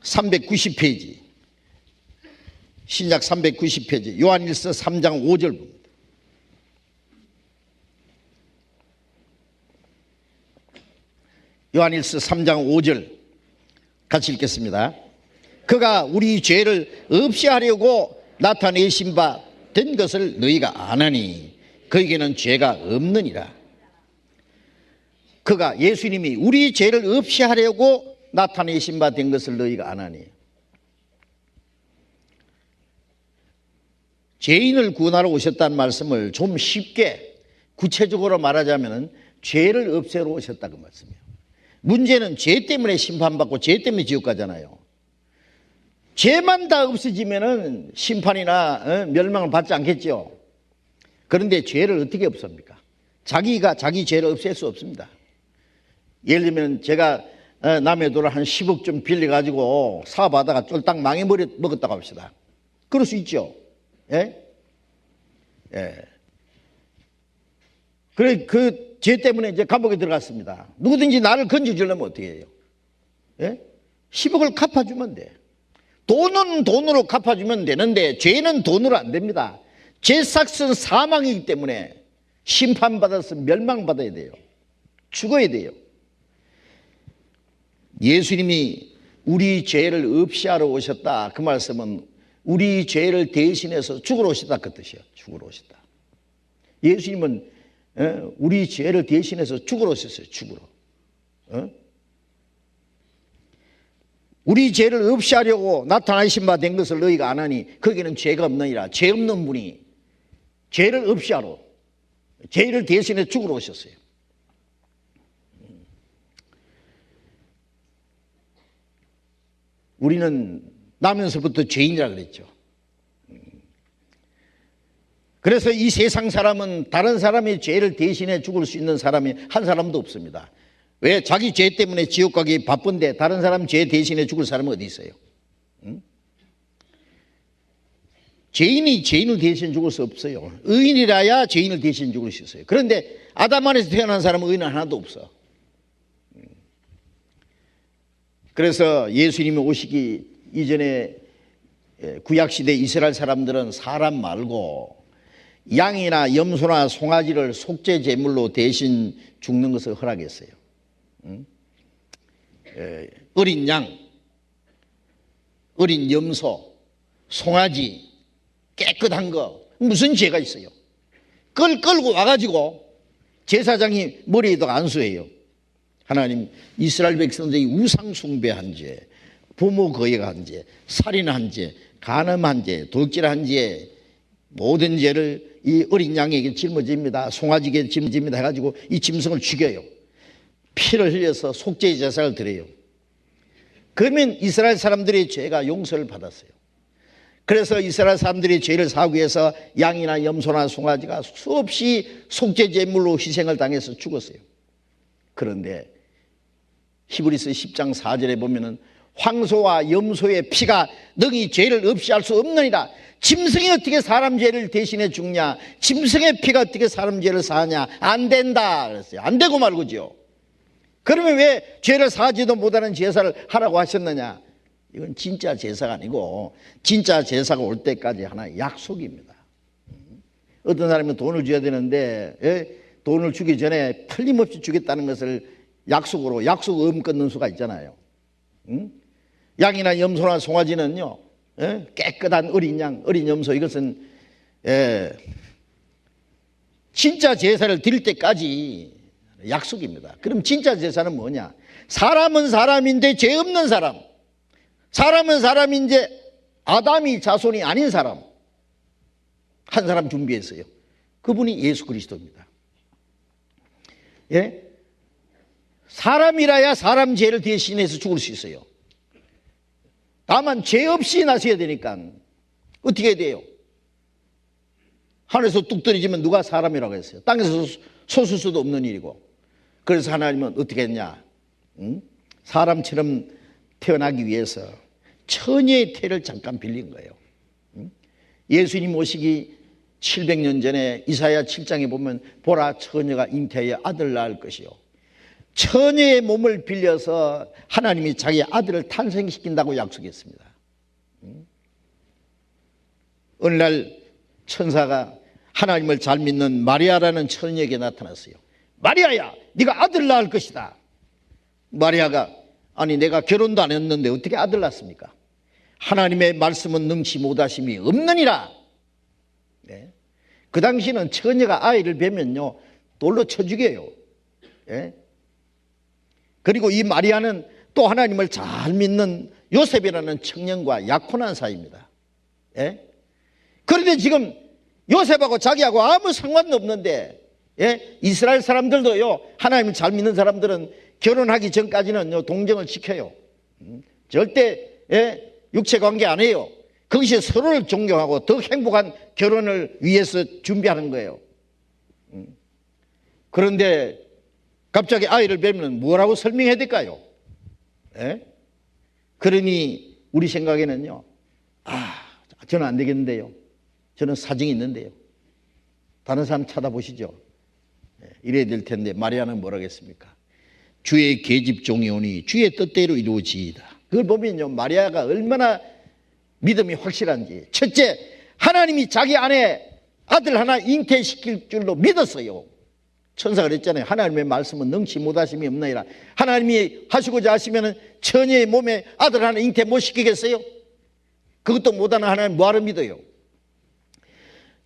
390페이지 신약 390페이지 요한 1서 3장 5절 봅니다. 요한 1서 3장 5절 같이 읽겠습니다. 그가 우리 죄를 없이 하려고 나타내신 바 된 것을 너희가 아나니 그에게는 죄가 없느니라. 그가 예수님이 우리 죄를 없이 하려고 나타내신 바 된 것을 너희가 아나니. 죄인을 구원하러 오셨다는 말씀을 좀 쉽게 구체적으로 말하자면 죄를 없애러 오셨다 그 말씀이에요. 문제는 죄 때문에 심판받고 죄 때문에 지옥 가잖아요. 죄만 다 없어지면은 심판이나 멸망을 받지 않겠죠. 그런데 죄를 어떻게 없습니까? 자기가 자기 죄를 없앨 수 없습니다. 예를 들면 제가 남의 돈을 한 10억 좀 빌려가지고 사업하다가 쫄딱 먹었다고 합시다. 그럴 수 있죠. 그래 그 죄 때문에 이제 감옥에 들어갔습니다. 누구든지 나를 건져주려면 어떻게 해요? 10억을 갚아주면 돼. 돈은 돈으로 갚아주면 되는데 죄는 돈으로 안 됩니다. 죄 삭은 사망이기 때문에 심판받아서 멸망받아야 돼요. 죽어야 돼요. 예수님이 우리 죄를 없이 하러 오셨다 그 말씀은 우리 죄를 대신해서 죽으러 오셨다 그 뜻이에요. 죽으러 오셨다. 예수님은 우리 죄를 대신해서 죽으러 오셨어요. 죽으러. 우리 죄를 없이 하려고 나타나신 바 된 것을 너희가 아나니 거기는 죄가 없느니라. 죄 없는 분이 죄를 없이 하러 죄를 대신해 죽으러 오셨어요. 우리는 나면서부터 죄인이라 그랬죠. 그래서 이 세상 사람은 다른 사람의 죄를 대신해 죽을 수 있는 사람이 한 사람도 없습니다. 왜? 자기 죄 때문에 지옥 가기 바쁜데 다른 사람 죄 대신해 죽을 사람은 어디 있어요? 죄인이 죄인을 대신 죽을 수 없어요. 의인이라야 죄인을 대신 죽을 수 있어요. 그런데 아담 안에서 태어난 사람은 의인은 하나도 없어. 그래서 예수님이 오시기 이전에 구약시대 이스라엘 사람들은 사람 말고 양이나 염소나 송아지를 속죄 제물로 대신 죽는 것을 허락했어요. 어린 양, 어린 염소, 송아지 깨끗한 거 무슨 죄가 있어요? 그걸 끌고 와가지고 제사장이 머리에다가 안수해요. 하나님, 이스라엘 백성들이 우상 숭배한 죄, 부모 거역한 죄, 살인한 죄, 간음한 죄, 도둑질한 죄, 모든 죄를 이 어린 양에게 짊어집니다. 송아지에게 짊어집니다 해가지고 이 짐승을 죽여요. 피를 흘려서 속죄 제사를 드려요. 그러면 이스라엘 사람들의 죄가 용서를 받았어요. 그래서 이스라엘 사람들이 죄를 사하기 위해서 양이나 염소나 송아지가 수없이 속죄 제물로 희생을 당해서 죽었어요. 그런데 히브리서 10장 4절에 보면은 황소와 염소의 피가 너희 죄를 없이 할 수 없느니라. 짐승이 어떻게 사람 죄를 대신해 죽냐? 짐승의 피가 어떻게 사람 죄를 사하냐? 안 된다 그랬어요. 안 되고 말고죠. 그러면 왜 죄를 사하지도 못하는 제사를 하라고 하셨느냐? 이건 진짜 제사가 아니고 진짜 제사가 올 때까지 하나의 약속입니다. 어떤 사람은 돈을 줘야 되는데 돈을 주기 전에 틀림없이 주겠다는 것을 약속으로 약속을 끊는 수가 있잖아요. 양이나 염소나 송아지는요, 깨끗한 어린 양, 어린 염소, 이것은 진짜 제사를 드릴 때까지 약속입니다. 그럼 진짜 제사는 뭐냐? 사람은 사람인데 죄 없는 사람, 사람은 사람인데 아담이 자손이 아닌 사람, 한 사람 준비했어요. 그분이 예수 그리스도입니다. 예? 사람이라야 사람 죄를 대신해서 죽을 수 있어요. 다만 죄 없이 나셔야 되니까 어떻게 해야 돼요? 하늘에서 뚝 떨어지면 누가 사람이라고 했어요? 땅에서 솟을 수도 없는 일이고. 그래서 하나님은 어떻게 했냐? 사람처럼 태어나기 위해서 처녀의 태를 잠깐 빌린 거예요. 예수님 오시기 700년 전에 이사야 7장에 보면 보라, 처녀가 잉태하여 아들 낳을 것이요, 처녀의 몸을 빌려서 하나님이 자기 아들을 탄생시킨다고 약속했습니다. 어느 날 천사가 하나님을 잘 믿는 마리아라는 처녀에게 나타났어요. 마리아야, 네가 아들 낳을 것이다. 마리아가, 아니 내가 결혼도 안 했는데 어떻게 아들 낳습니까? 하나님의 말씀은 능치 못하심이 없느니라. 네. 그 당시는 처녀가 아이를 뵈면요 돌로 쳐 죽여요. 네. 그리고 이 마리아는 또 하나님을 잘 믿는 요셉이라는 청년과 약혼한 사이입니다. 예? 그런데 지금 요셉하고 자기하고 아무 상관도 없는데, 예? 이스라엘 사람들도요, 하나님을 잘 믿는 사람들은 결혼하기 전까지는 동정을 지켜요. 절대 육체 관계 안 해요. 그것이 서로를 존경하고 더 행복한 결혼을 위해서 준비하는 거예요. 그런데 갑자기 아이를 뵈면 뭐라고 설명해야 될까요? 그러니 우리 생각에는요, 저는 안 되겠는데요, 저는 사정이 있는데요, 다른 사람 찾아보시죠. 이래야 될 텐데 마리아는 뭐라고 했습니까? 주의 계집종이 오니 주의 뜻대로 이루어지이다. 그걸 보면요, 마리아가 얼마나 믿음이 확실한지. 첫째, 하나님이 자기 안에 아들 하나 잉태시킬 줄로 믿었어요. 천사가 그랬잖아요. 하나님의 말씀은 능치 못하심이 없나이다. 하나님이 하시고자 하시면 처녀의 몸에 아들 하나 잉태 못 시키겠어요? 그것도 못하는 하나님 뭐하러 믿어요?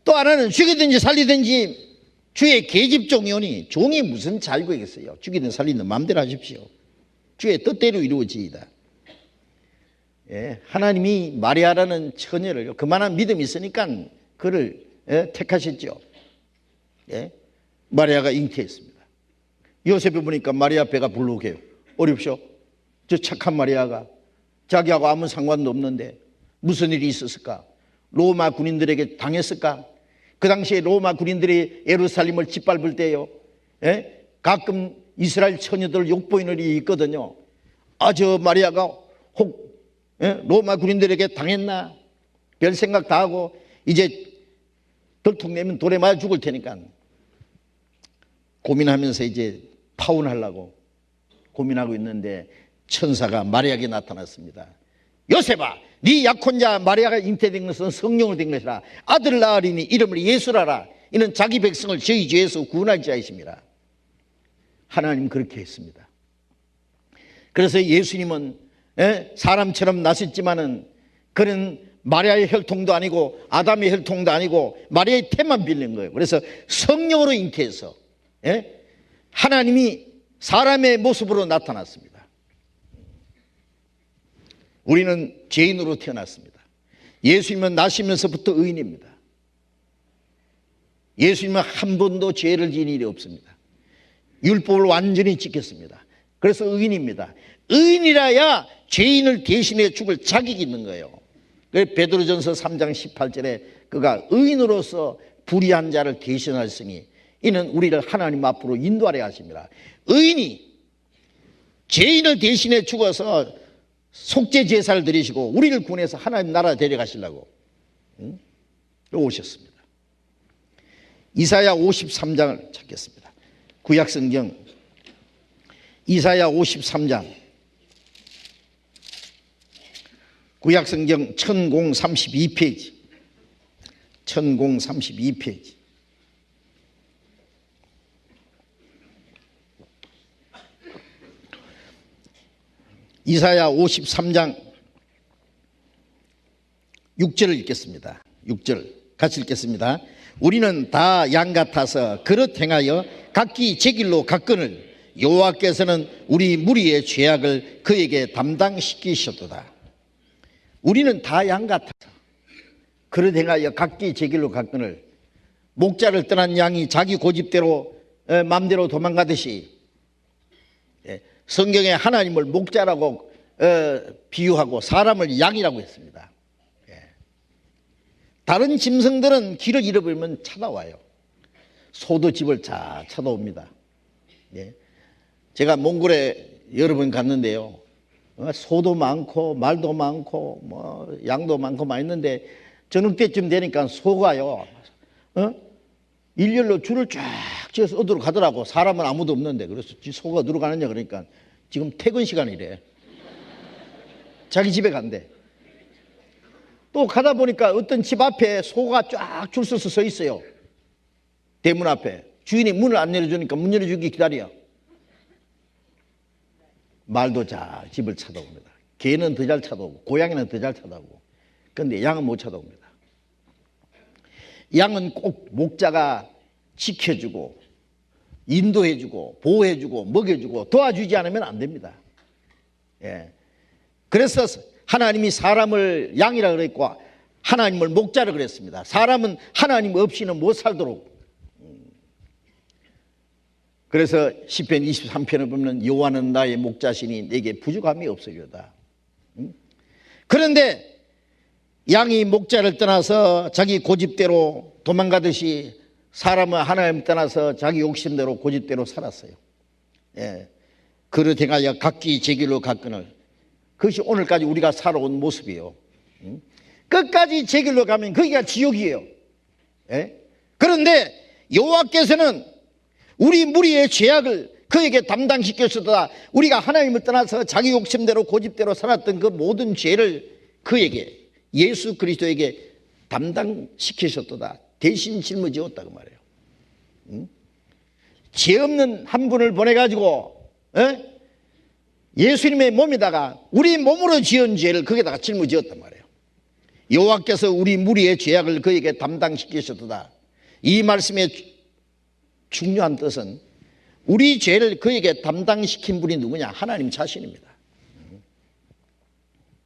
또 하나는 죽이든지 살리든지 주의 계집종이 오니, 종이 무슨 자유겠어요? 죽이든 살리든 마음대로 하십시오. 주의 뜻대로 이루어지이다. 예, 하나님이 마리아라는 처녀를 그만한 믿음이 있으니까 그를 택하셨죠. 예, 마리아가 잉태했습니다. 요셉이 보니까 마리아 배가 불룩해요. 어렵쇼? 저 착한 마리아가 자기하고 아무 상관도 없는데 무슨 일이 있었을까? 로마 군인들에게 당했을까? 그 당시에 로마 군인들이 예루살렘을 짓밟을 때요, 가끔 이스라엘 처녀들 욕보이는 일이 있거든요. 저 마리아가 혹 로마 군인들에게 당했나? 별 생각 다 하고 이제 덜통내면 돌에 맞아 죽을 테니까 고민하면서 이제 파혼하려고 고민하고 있는데 천사가 마리아에게 나타났습니다. 요셉아, 네 약혼자 마리아가 잉태된 것은 성령으로 된 것이라. 아들을 낳으리니 이름을 예수라라. 이는 자기 백성을 저희 죄에서 구원할 자이십니다. 하나님 그렇게 했습니다. 그래서 예수님은 사람처럼 나셨지만은 그는 마리아의 혈통도 아니고 아담의 혈통도 아니고 마리아의 태만 빌린 거예요. 그래서 성령으로 잉태해서 하나님이 사람의 모습으로 나타났습니다. 우리는 죄인으로 태어났습니다. 예수님은 나시면서부터 의인입니다. 예수님은 한 번도 죄를 지은 일이 없습니다. 율법을 완전히 지켰습니다. 그래서 의인입니다. 의인이라야 죄인을 대신해 죽을 자격이 있는 거예요. 베드로전서 3장 18절에 그가 의인으로서 불의한 자를 대신하였으니 이는 우리를 하나님 앞으로 인도하려 하십니다. 의인이 죄인을 대신해 죽어서 속죄 제사를 드리시고 우리를 구원해서 하나님 나라 데려가시려고 오셨습니다. 이사야 53장을 찾겠습니다. 구약성경 이사야 53장, 구약성경 1032페이지, 1032페이지. 이사야 53장 6절을 읽겠습니다. 6절 같이 읽겠습니다. 우리는 다 양 같아서 그릇 행하여 각기 제 길로 갔거늘 여호와께서는 우리 무리의 죄악을 그에게 담당시키셨도다. 우리는 다 양 같아서 그릇 행하여 각기 제 길로 갔거늘 목자를 떠난 양이 자기 고집대로 마음대로 도망가듯이 성경에 하나님을 목자라고 비유하고 사람을 양이라고 했습니다. 다른 짐승들은 길을 잃어버리면 찾아와요. 소도 집을 잘 찾아옵니다. 제가 몽골에 여러 번 갔는데요. 소도 많고 말도 많고 뭐 양도 많고 많이 있는데 저녁 때쯤 되니까 소가요. 일렬로 줄을 쫙 지어서 어디로 가더라고. 사람은 아무도 없는데. 그래서 소가 어디로 가느냐 그러니까 지금 퇴근 시간이래. 자기 집에 간대. 또 가다 보니까 어떤 집 앞에 소가 쫙 줄 서서 서 있어요. 대문 앞에. 주인이 문을 안 열어주니까 문 열어주기 기다려. 말도 잘 집을 찾아옵니다. 개는 더 잘 찾아오고 고양이는 더 잘 찾아오고 그런데 양은 못 찾아옵니다. 양은 꼭 목자가 지켜주고 인도해주고 보호해주고 먹여주고 도와주지 않으면 안 됩니다. 그래서 하나님이 사람을 양이라 그랬고 하나님을 목자라 그랬습니다. 사람은 하나님 없이는 못 살도록. 그래서 시편 23편을 보면 여호와는 나의 목자시니 내게 부족함이 없으리로다. 그런데 양이 목자를 떠나서 자기 고집대로 도망가듯이 사람은 하나님 떠나서 자기 욕심대로 고집대로 살았어요. 그릇 행하여 각기 제 길로 갔거늘 그것이 오늘까지 우리가 살아온 모습이에요. 끝까지 제 길로 가면 거기가 지옥이에요. 그런데 여호와께서는 우리 무리의 죄악을 그에게 담당시켰으다. 우리가 하나님을 떠나서 자기 욕심대로 고집대로 살았던 그 모든 죄를 그에게 예수 그리스도에게 담당시키셨도다. 대신 짊어지었다고 말해요. 죄 없는 한 분을 보내가지고 예수님의 몸에다가 우리 몸으로 지은 죄를 거기다가 짊어지었단 말이에요. 여호와께서 우리 무리의 죄악을 그에게 담당시키셨도다. 이 말씀의 중요한 뜻은 우리 죄를 그에게 담당시킨 분이 누구냐? 하나님 자신입니다.